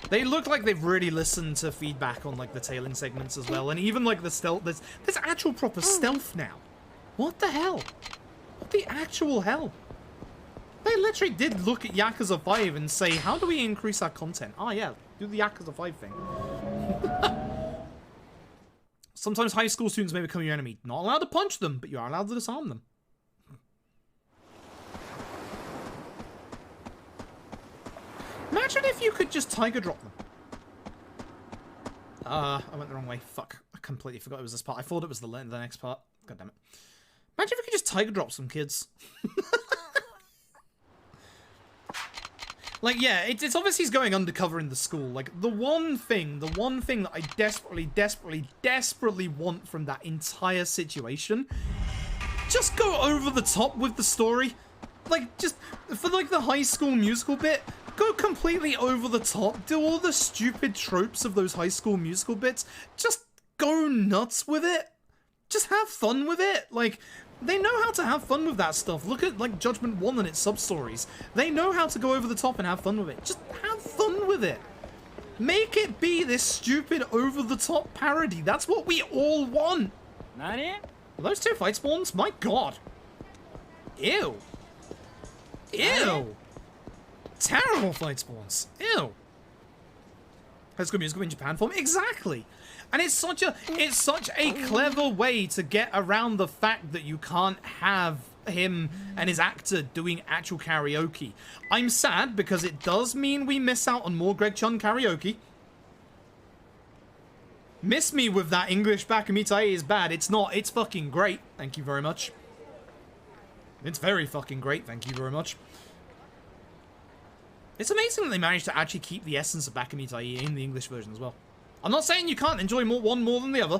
they look like they've really listened to feedback on like the tailing segments as well, and even like the stealth. There's actual proper stealth now. What the hell? What the actual hell? They literally did look at Yakuza 5 and say, how do we increase our content? Oh yeah, do the Yakuza 5 thing. Sometimes high school students may become your enemy. Not allowed to punch them, but you are allowed to disarm them. Imagine if you could just tiger drop them. I went the wrong way. Fuck. I completely forgot it was this part. I thought it was the next part. God damn it. Imagine if we could just tiger drop some kids. Like, yeah, it's obvious he's going undercover in the school. Like, the one thing that I desperately want from that entire situation, just go over the top with the story. Like, just, for, like, the high school musical bit, go completely over the top, do all the stupid tropes of those high school musical bits, just go nuts with it. Just have fun with it. Like, they know how to have fun with that stuff. Look at, like, Judgment 1 and its sub-stories. They know how to go over the top and have fun with it. Just have fun with it. Make it be this stupid over-the-top parody. That's what we all want. Nani? Those two fight spawns? My god. Ew. Ew. Terrible fight spawns. Ew. High School Musical in Japan form? Exactly. And it's such a clever way to get around the fact that you can't have him and his actor doing actual karaoke. I'm sad because it does mean we miss out on more Greg Chun karaoke. Miss me with that English Bakumitai is bad. It's not. It's fucking great. Thank you very much. It's very fucking great. Thank you very much. It's amazing that they managed to actually keep the essence of Bakumitai in the English version as well. I'm not saying you can't enjoy one more than the other.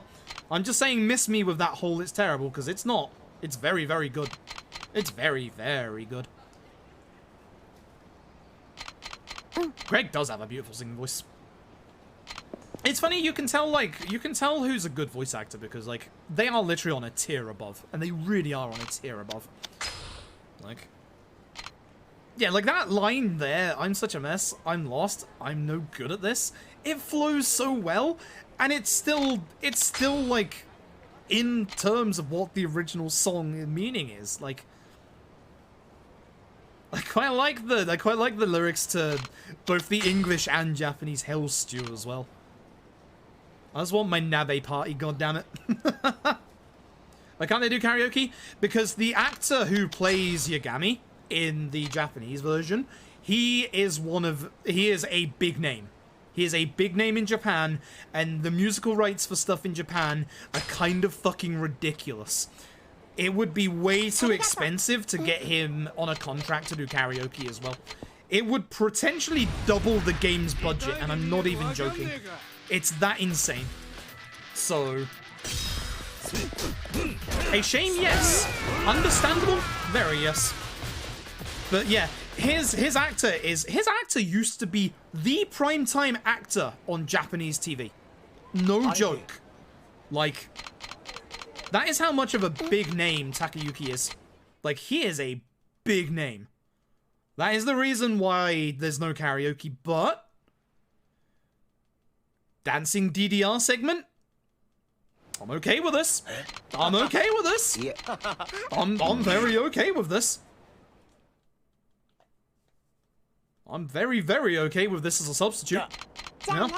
I'm just saying miss me with that whole it's terrible, because it's not. It's very, very good. It's very, very good. Greg does have a beautiful singing voice. It's funny, you can tell who's a good voice actor, because, like, they are literally on a tier above. And they really are on a tier above. Like, yeah, like that line there, I'm such a mess, I'm lost, I'm no good at this. It flows so well, and it's still like, in terms of what the original song meaning is. Like, I quite like the lyrics to both the English and Japanese Hell Stew as well. I just want my Nabe party, goddammit. Why can't they do karaoke? Because the actor who plays Yagami in the Japanese version, he is a big name. He is a big name in Japan, and the musical rights for stuff in Japan are kind of fucking ridiculous. It would be way too expensive to get him on a contract to do karaoke as well. It would potentially double the game's budget, and I'm not even joking. It's that insane. So, a shame, yes. Understandable, very yes. But yeah, his actor used to be the primetime actor on Japanese TV. No joke. Like, that is how much of a big name Takayuki is. Like, he is a big name. That is the reason why there's no karaoke, but dancing DDR segment? I'm okay with this. I'm okay with this. I'm very okay with this. I'm very, very okay with this as a substitute. Yeah.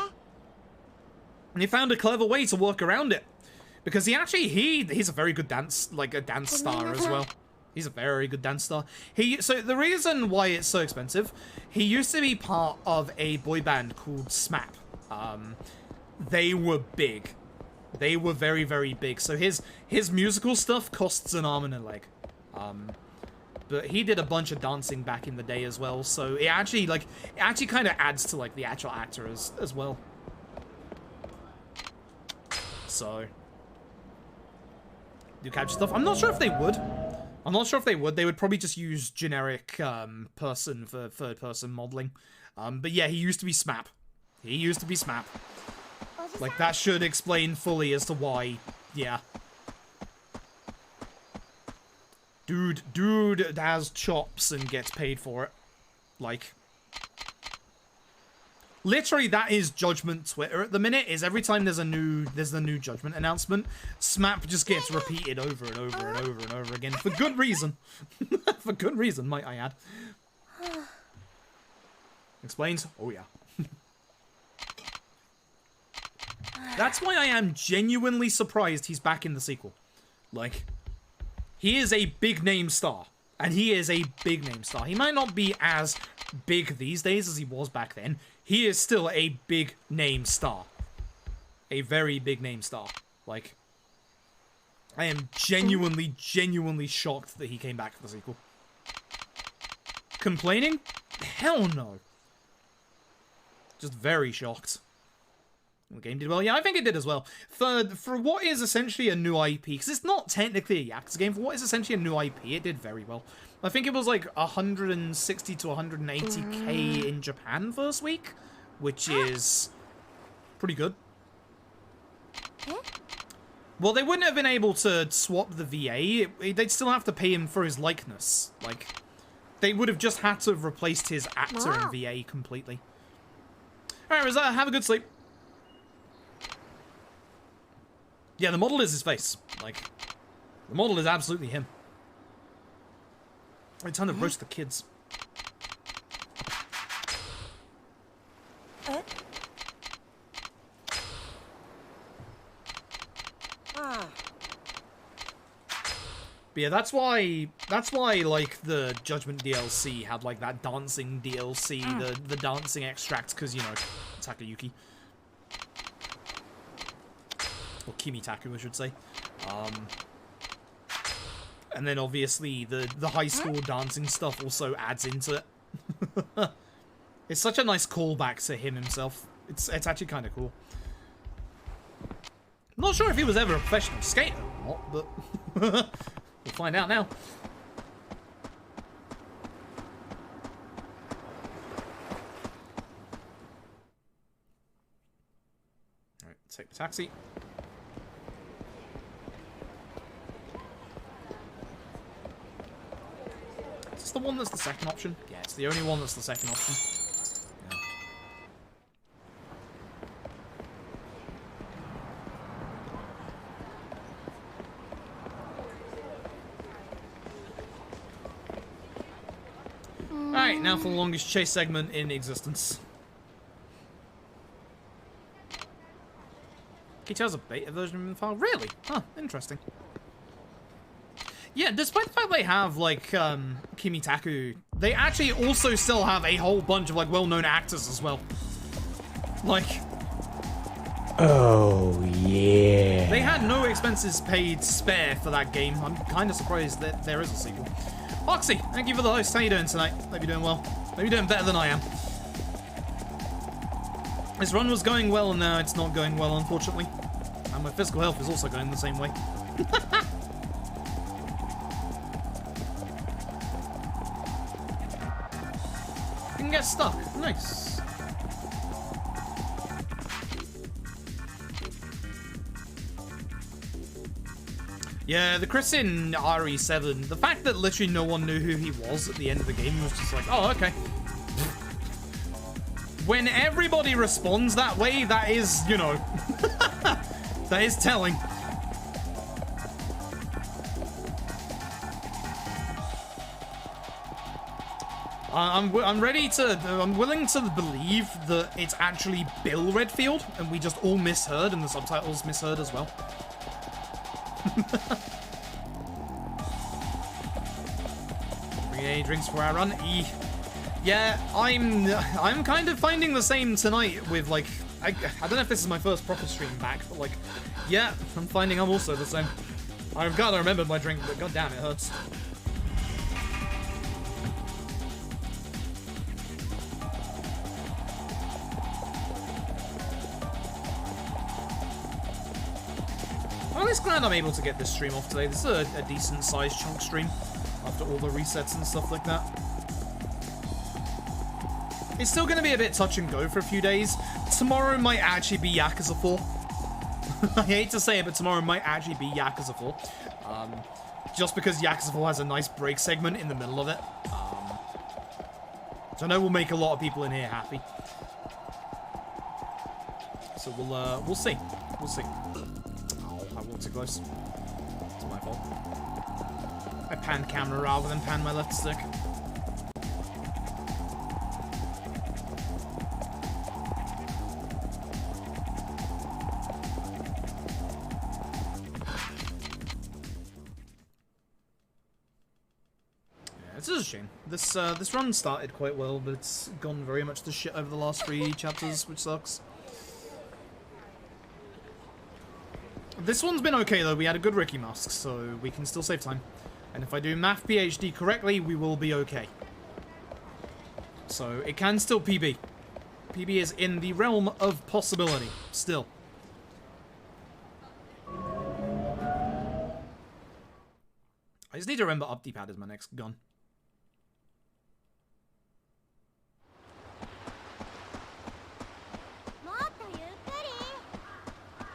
And he found a clever way to work around it. Because he's a very good dance star as well. He's a very good dance star. So the reason why it's so expensive, he used to be part of a boy band called SMAP. They were big. They were very, very big. So his musical stuff costs an arm and a leg. But he did a bunch of dancing back in the day as well, so it actually kind of adds to, like, the actual actor as well. So, do capture stuff? I'm not sure if they would. I'm not sure if they would. They would probably just use generic person for third-person modeling. But yeah, he used to be SMAP. He used to be SMAP. Like, that should explain fully as to why, yeah. Dude has chops and gets paid for it. Like, literally, that is Judgment Twitter at the minute. Is every time there's a new Judgment announcement, SMAP just gets repeated over and over and over and over again for good reason. For good reason, might I add. Explains? Oh yeah. That's why I am genuinely surprised he's back in the sequel. Like, he is a big name star. And he is a big name star. He might not be as big these days as he was back then. He is still a big name star. A very big name star. Like, I am genuinely shocked that he came back for the sequel. Complaining? Hell no. Just very shocked. The game did well. Yeah, I think it did as well. For what is essentially a new IP, because it's not technically a Yakuza game, for what is essentially a new IP, it did very well. I think it was like 160 to 180k in Japan first week, which is pretty good. Well, they wouldn't have been able to swap the VA. They'd still have to pay him for his likeness. Like, they would have just had to have replaced his actor and VA completely. Alright, Rosetta, have a good sleep. Yeah, the model is his face. Like, the model is absolutely him. It's time to roast the kids. But yeah, that's why, like, the Judgment DLC had, like, that dancing DLC, the dancing extract, because, you know, Takayuki. Or Kimitaku, I should say. And then, obviously, the high school dancing stuff also adds into it. It's such a nice callback to him himself. It's actually kind of cool. I'm not sure if he was ever a professional skater or not, but... We'll find out now. Alright, take the taxi. Is this the one that's the second option? Yeah, it's the only one that's the second option. Alright, now for the longest chase segment in existence. Kichi has a beta version of the file? Really? Huh, interesting. Yeah, despite the fact they have, like, Kimitaku, they actually also still have a whole bunch of, like, well-known actors as well. Like... Oh, yeah. They had no expenses paid spare for that game. I'm kind of surprised that there is a sequel. Foxy, thank you for the host. How you doing tonight? Hope you're doing well. Hope you're doing better than I am. This run was going well, and now it's not going well, unfortunately. And my physical health is also going the same way. You can get stuck. Nice. Yeah, the Chris in RE7, the fact that literally no one knew who he was at the end of the game was just like, oh, okay. When everybody responds that way, that is, you know, that is telling. I'm willing to believe that it's actually Bill Redfield, and we just all misheard, and the subtitles misheard as well. 3 drinks for our run. Yeah, I'm kind of finding the same tonight with, like, I don't know if this is my first proper stream back, but, like, yeah, I'm finding I'm also the same. I've got to remember my drink, but goddamn, it hurts. I'm at least glad I'm able to get this stream off today. This is a decent sized chunk stream after all the resets and stuff like that. It's still going to be a bit touch and go for a few days. Tomorrow might actually be Yakuza 4. I hate to say it, but tomorrow might actually be Yakuza 4. Just because Yakuza 4 has a nice break segment in the middle of it. Which I know will make a lot of people in here happy. So we'll see. We'll see. I walked too close. It's my fault. I panned camera rather than pan my left stick. This is a shame. This run started quite well, but it's gone very much to shit over the last 3 chapters, which sucks. This one's been okay though. We had a good Ricky mask, so we can still save time. And if I do math PhD correctly, we will be okay. So it can still PB. PB is in the realm of possibility, still. I just need to remember up D-pad is my next gun.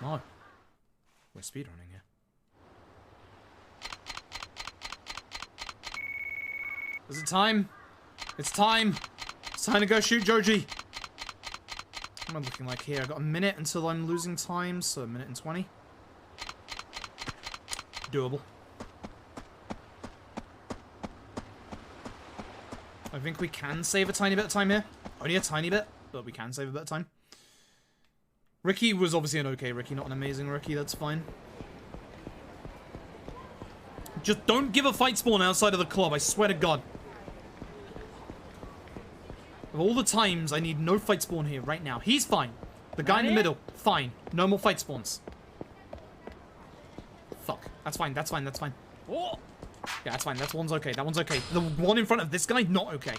No. We're speedrunning here. Is it time? It's time! It's time to go shoot Joji! What am I looking like here? I got a minute until I'm losing time, so a minute and 20. Doable. I think we can save a tiny bit of time here. Only a tiny bit, but we can save a bit of time. Ricky was obviously an okay Ricky, not an amazing Ricky, that's fine. Just don't give a fight spawn outside of the club, I swear to God. Of all the times, I need no fight spawn here right now. He's fine. The guy in the middle, fine. No more fight spawns. Fuck. That's fine, that's fine, that's fine. Oh. Yeah, that's fine, that one's okay, that one's okay. The one in front of this guy, not okay.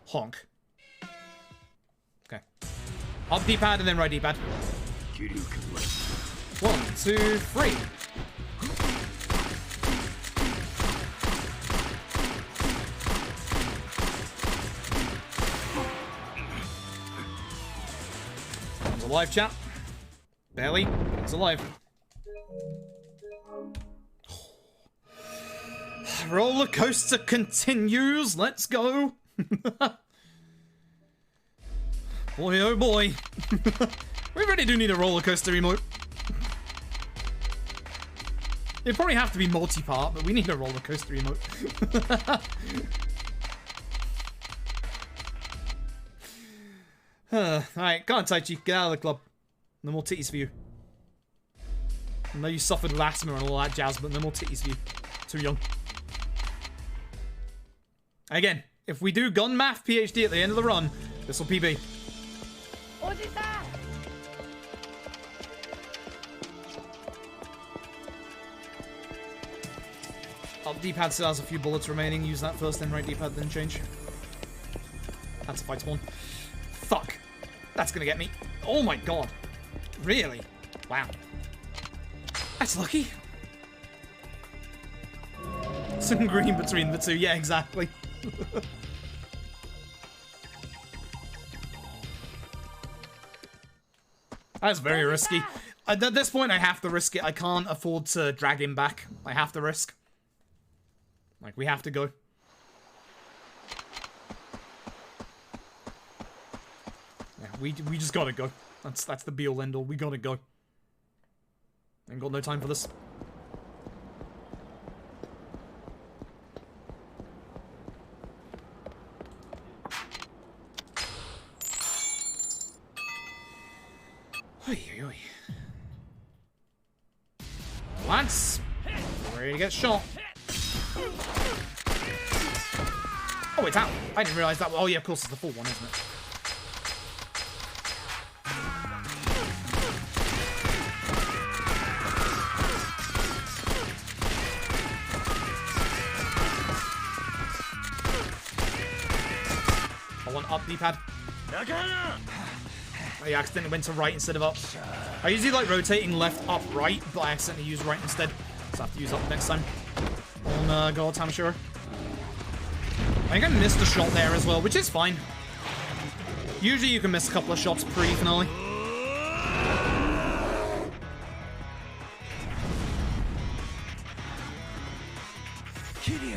Honk. Okay. Up D-pad and then right D-pad. 1, 2, 3. One's alive, chat. Barely. One's alive. Roller coaster continues. Let's go. Boy, oh boy. We really do need a roller coaster emote. It'd probably have to be multi-part, but we need a roller coaster emote. Alright, go on, Taichi. Get out of the club. No more titties for you. I know you suffered with asthma and all that jazz, but no more titties for you. Too young. Again, if we do gun math PhD at the end of the run, this will PB. Up D-pad still has a few bullets remaining. Use that first, then right D-pad, then change. That's a fight spawn. Fuck. That's gonna get me. Oh my god. Really? Wow. That's lucky. Some green between the two. Yeah, exactly. That's very risky. At this point, I have to risk it. I can't afford to drag him back. I have to risk. Like, we have to go. Yeah, we just gotta go. That's the be-all end-all. We gotta go. Ain't got no time for this. Oi, oi, oi. Lance, ready to get shot. Oh, it's out. I didn't realize that. Oh, yeah, of course, it's the full one, isn't it? I want up D-pad. I accidentally went to right instead of up. I usually like rotating left, up, right, but I accidentally used right instead. So I have to use up next time. On God, I'm sure. I think I missed a shot there as well, which is fine. Usually you can miss a couple of shots pre-finale.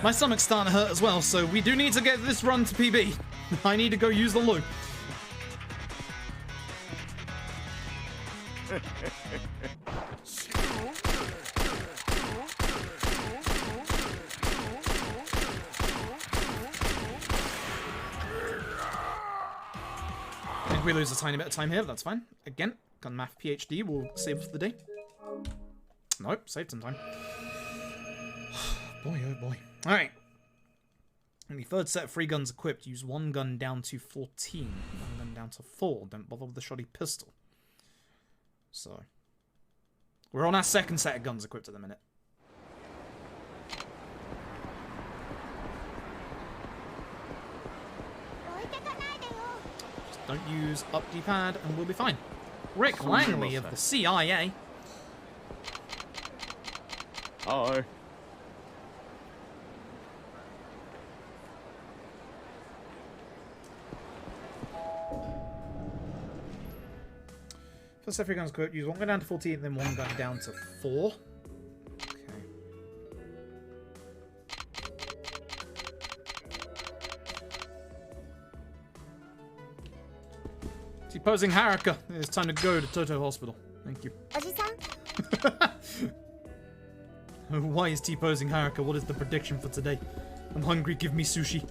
My stomach's starting to hurt as well, so we do need to get this run to PB. I need to go use the loo. I think we lose a tiny bit of time here, but that's fine. Again, gun math PhD will save for the day. Nope, saved some time. Boy, oh boy. Alright. In the third set of 3 guns equipped, use 1 gun down to 14, 1 gun down to 4. Don't bother with the shoddy pistol. So, we're on our second set of guns equipped at the minute. Just Don't use up D-pad and we'll be fine. Rick Langley of the CIA. Hi. First every gun's quote, use one gun down to 14, then one gun down to 4. Okay. T-posing Haruka. It's time to go to Toto Hospital. Thank you. Why is T-posing Haruka? What is the prediction for today? I'm hungry, give me sushi.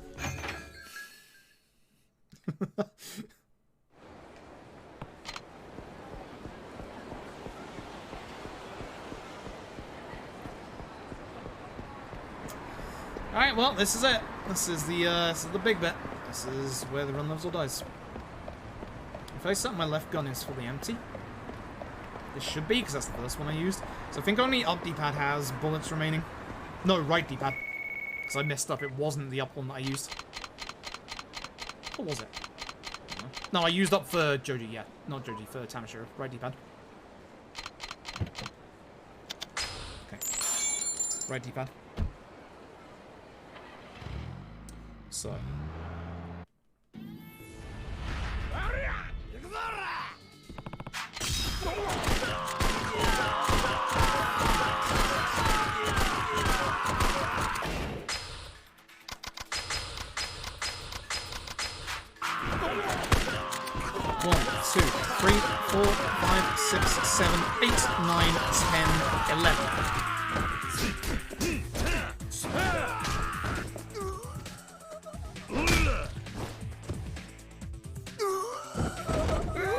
Alright, well, this is it. This is the big bit. This is where the run lives or dies. If I set my left gun is fully empty, this should be, because that's the first one I used. So I think only up D-pad has bullets remaining. No, right D-pad. Because I messed up, it wasn't the up one that I used. What was it? No, I used up for Joji, yeah. Not Joji, for Tamashiro. Right D-pad. Okay. Right D-pad. So... One, two, three, 4, 5, 6, 7, 8, 9, 10, 11.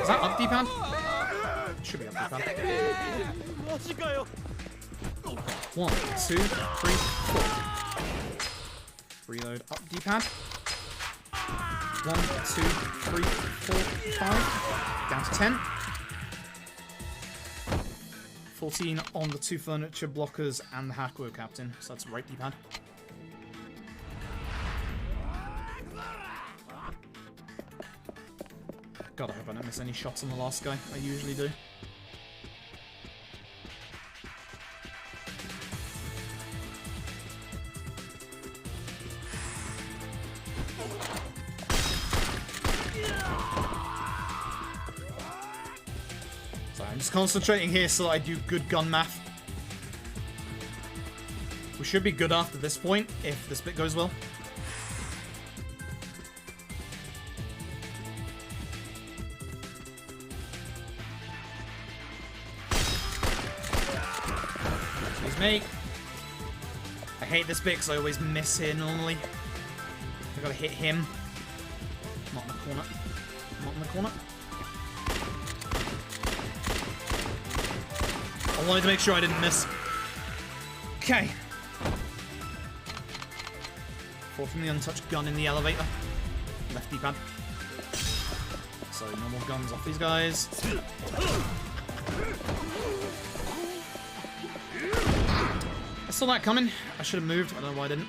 Is that up D-pad? Should be up D-pad. 1, 2, 3, 4. Reload up D-pad. 1, 2, 3, 4, 5. Down to 10. 14 on the 2 furniture blockers and the Hakuo captain. So that's right D-pad. God, I hope I don't miss any shots on the last guy. I usually do. So I'm just concentrating here so that I do good gun math. We should be good after this point, if this bit goes well. Me. I hate this bit because I always miss here normally. I gotta hit him. Not in the corner. Not in the corner. I wanted to make sure I didn't miss. Okay. 4 from the untouched gun in the elevator. Left D-pad. So no more guns off these guys. I saw that coming. I should have moved. I don't know why I didn't.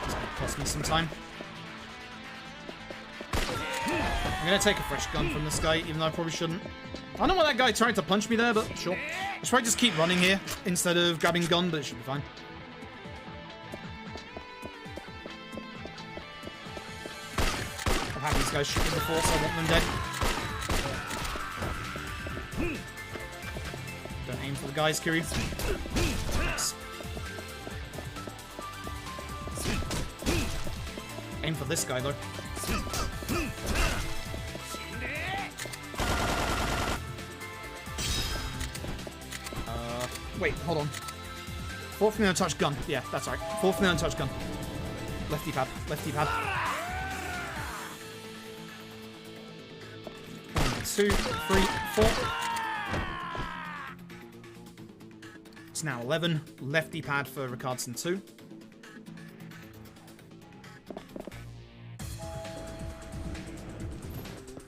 It's gonna cost me some time. I'm gonna take a fresh gun from this guy, even though I probably shouldn't. I don't know why that guy tried to punch me there, but sure. I should probably just keep running here instead of grabbing gun, but it should be fine. I've had these guys shoot me before, so I want them dead. Don't aim for the guys, Kiryu. Yes. Aim for this guy, though. Wait, hold on. 4 from the untouched gun. Yeah, that's right. 4 from the untouched gun. Lefty pad. Lefty pad. 1, 2, 3, 4. It's now 11. Lefty pad for Ricardson 2.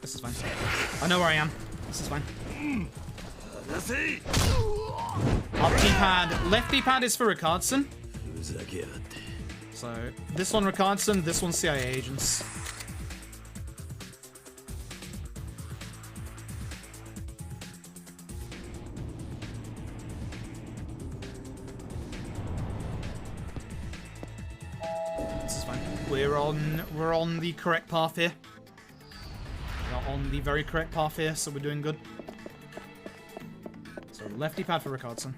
This is fine. I know where I am. This is fine. Up D-pad. Left D-pad is for Ricardson. So, this one Rickardson, this one CIA agents. This is fine. We're on the correct path here. We're on the very correct path here, so we're doing good. So, lefty pad for Rickardson.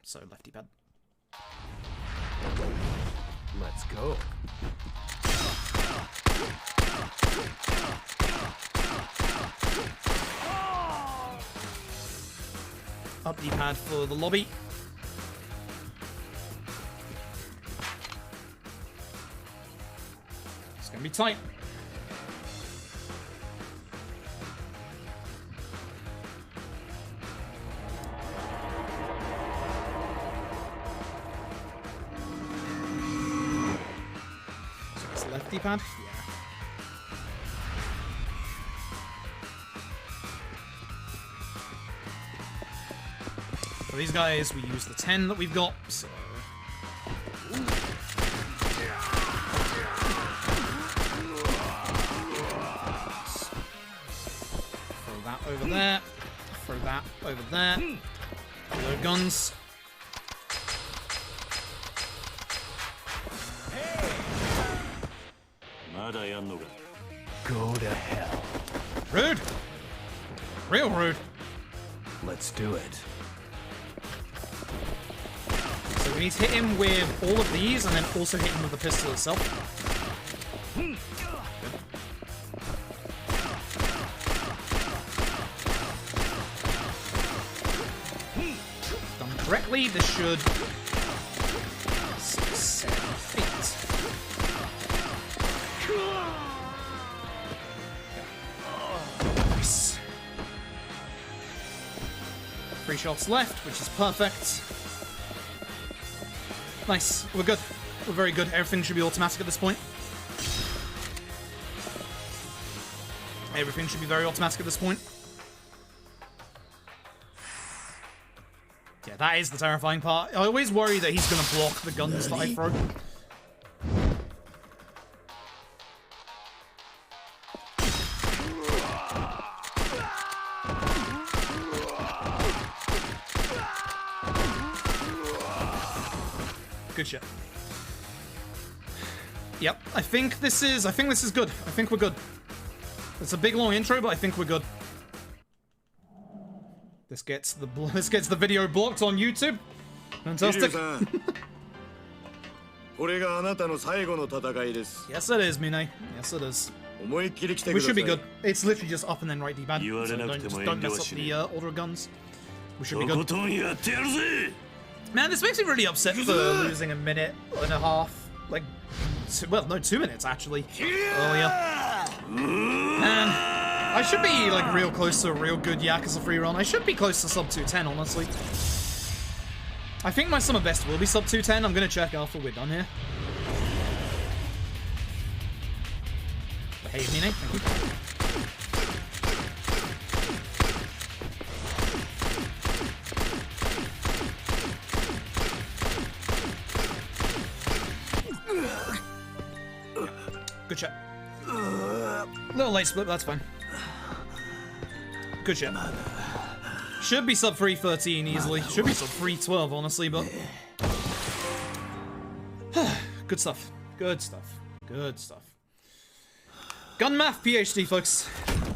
So, lefty pad. Let's go. Up the pad for the lobby. It's gonna be tight. Lefty pad? Yeah. For these guys, we use the 10 that we've got, so... Throw that over there. Throw that over there. Reload guns. Go to hell. Rude. Real rude. Let's do it. So we need to hit him with all of these and then also hit him with the pistol itself. Good. Done correctly, this should... 6, 7 feet. Nice. 3 shots left, which is perfect. Nice. We're good. We're very good. Everything should be automatic at this point. Everything should be very automatic at this point. Yeah, that is the terrifying part. I always worry that he's going to block the guns that I throw. Good shit. Yep, I think this is good. I think we're good. It's a big long intro, but I think we're good. This gets the video blocked on YouTube. Fantastic. Yes, it is, Mine. Yes, it is. We should be good. It's literally just up and then right D-pad. So don't mess up the order of guns. We should be good. Man, this makes me really upset for losing a minute and a half. Like, well, no, 2 minutes actually. Earlier. Man, I should be like real close to a real good Yakuza free run. I should be close to sub 210, honestly. I think my summer best will be sub 210. I'm gonna check after we're done here. But hey, Mine, thank you. Good shot. Little late split, but that's fine. Good shot. Should be sub 313 easily. Should be sub 312, honestly, but... Good stuff. Good stuff. Good stuff. Gun math PhD, folks.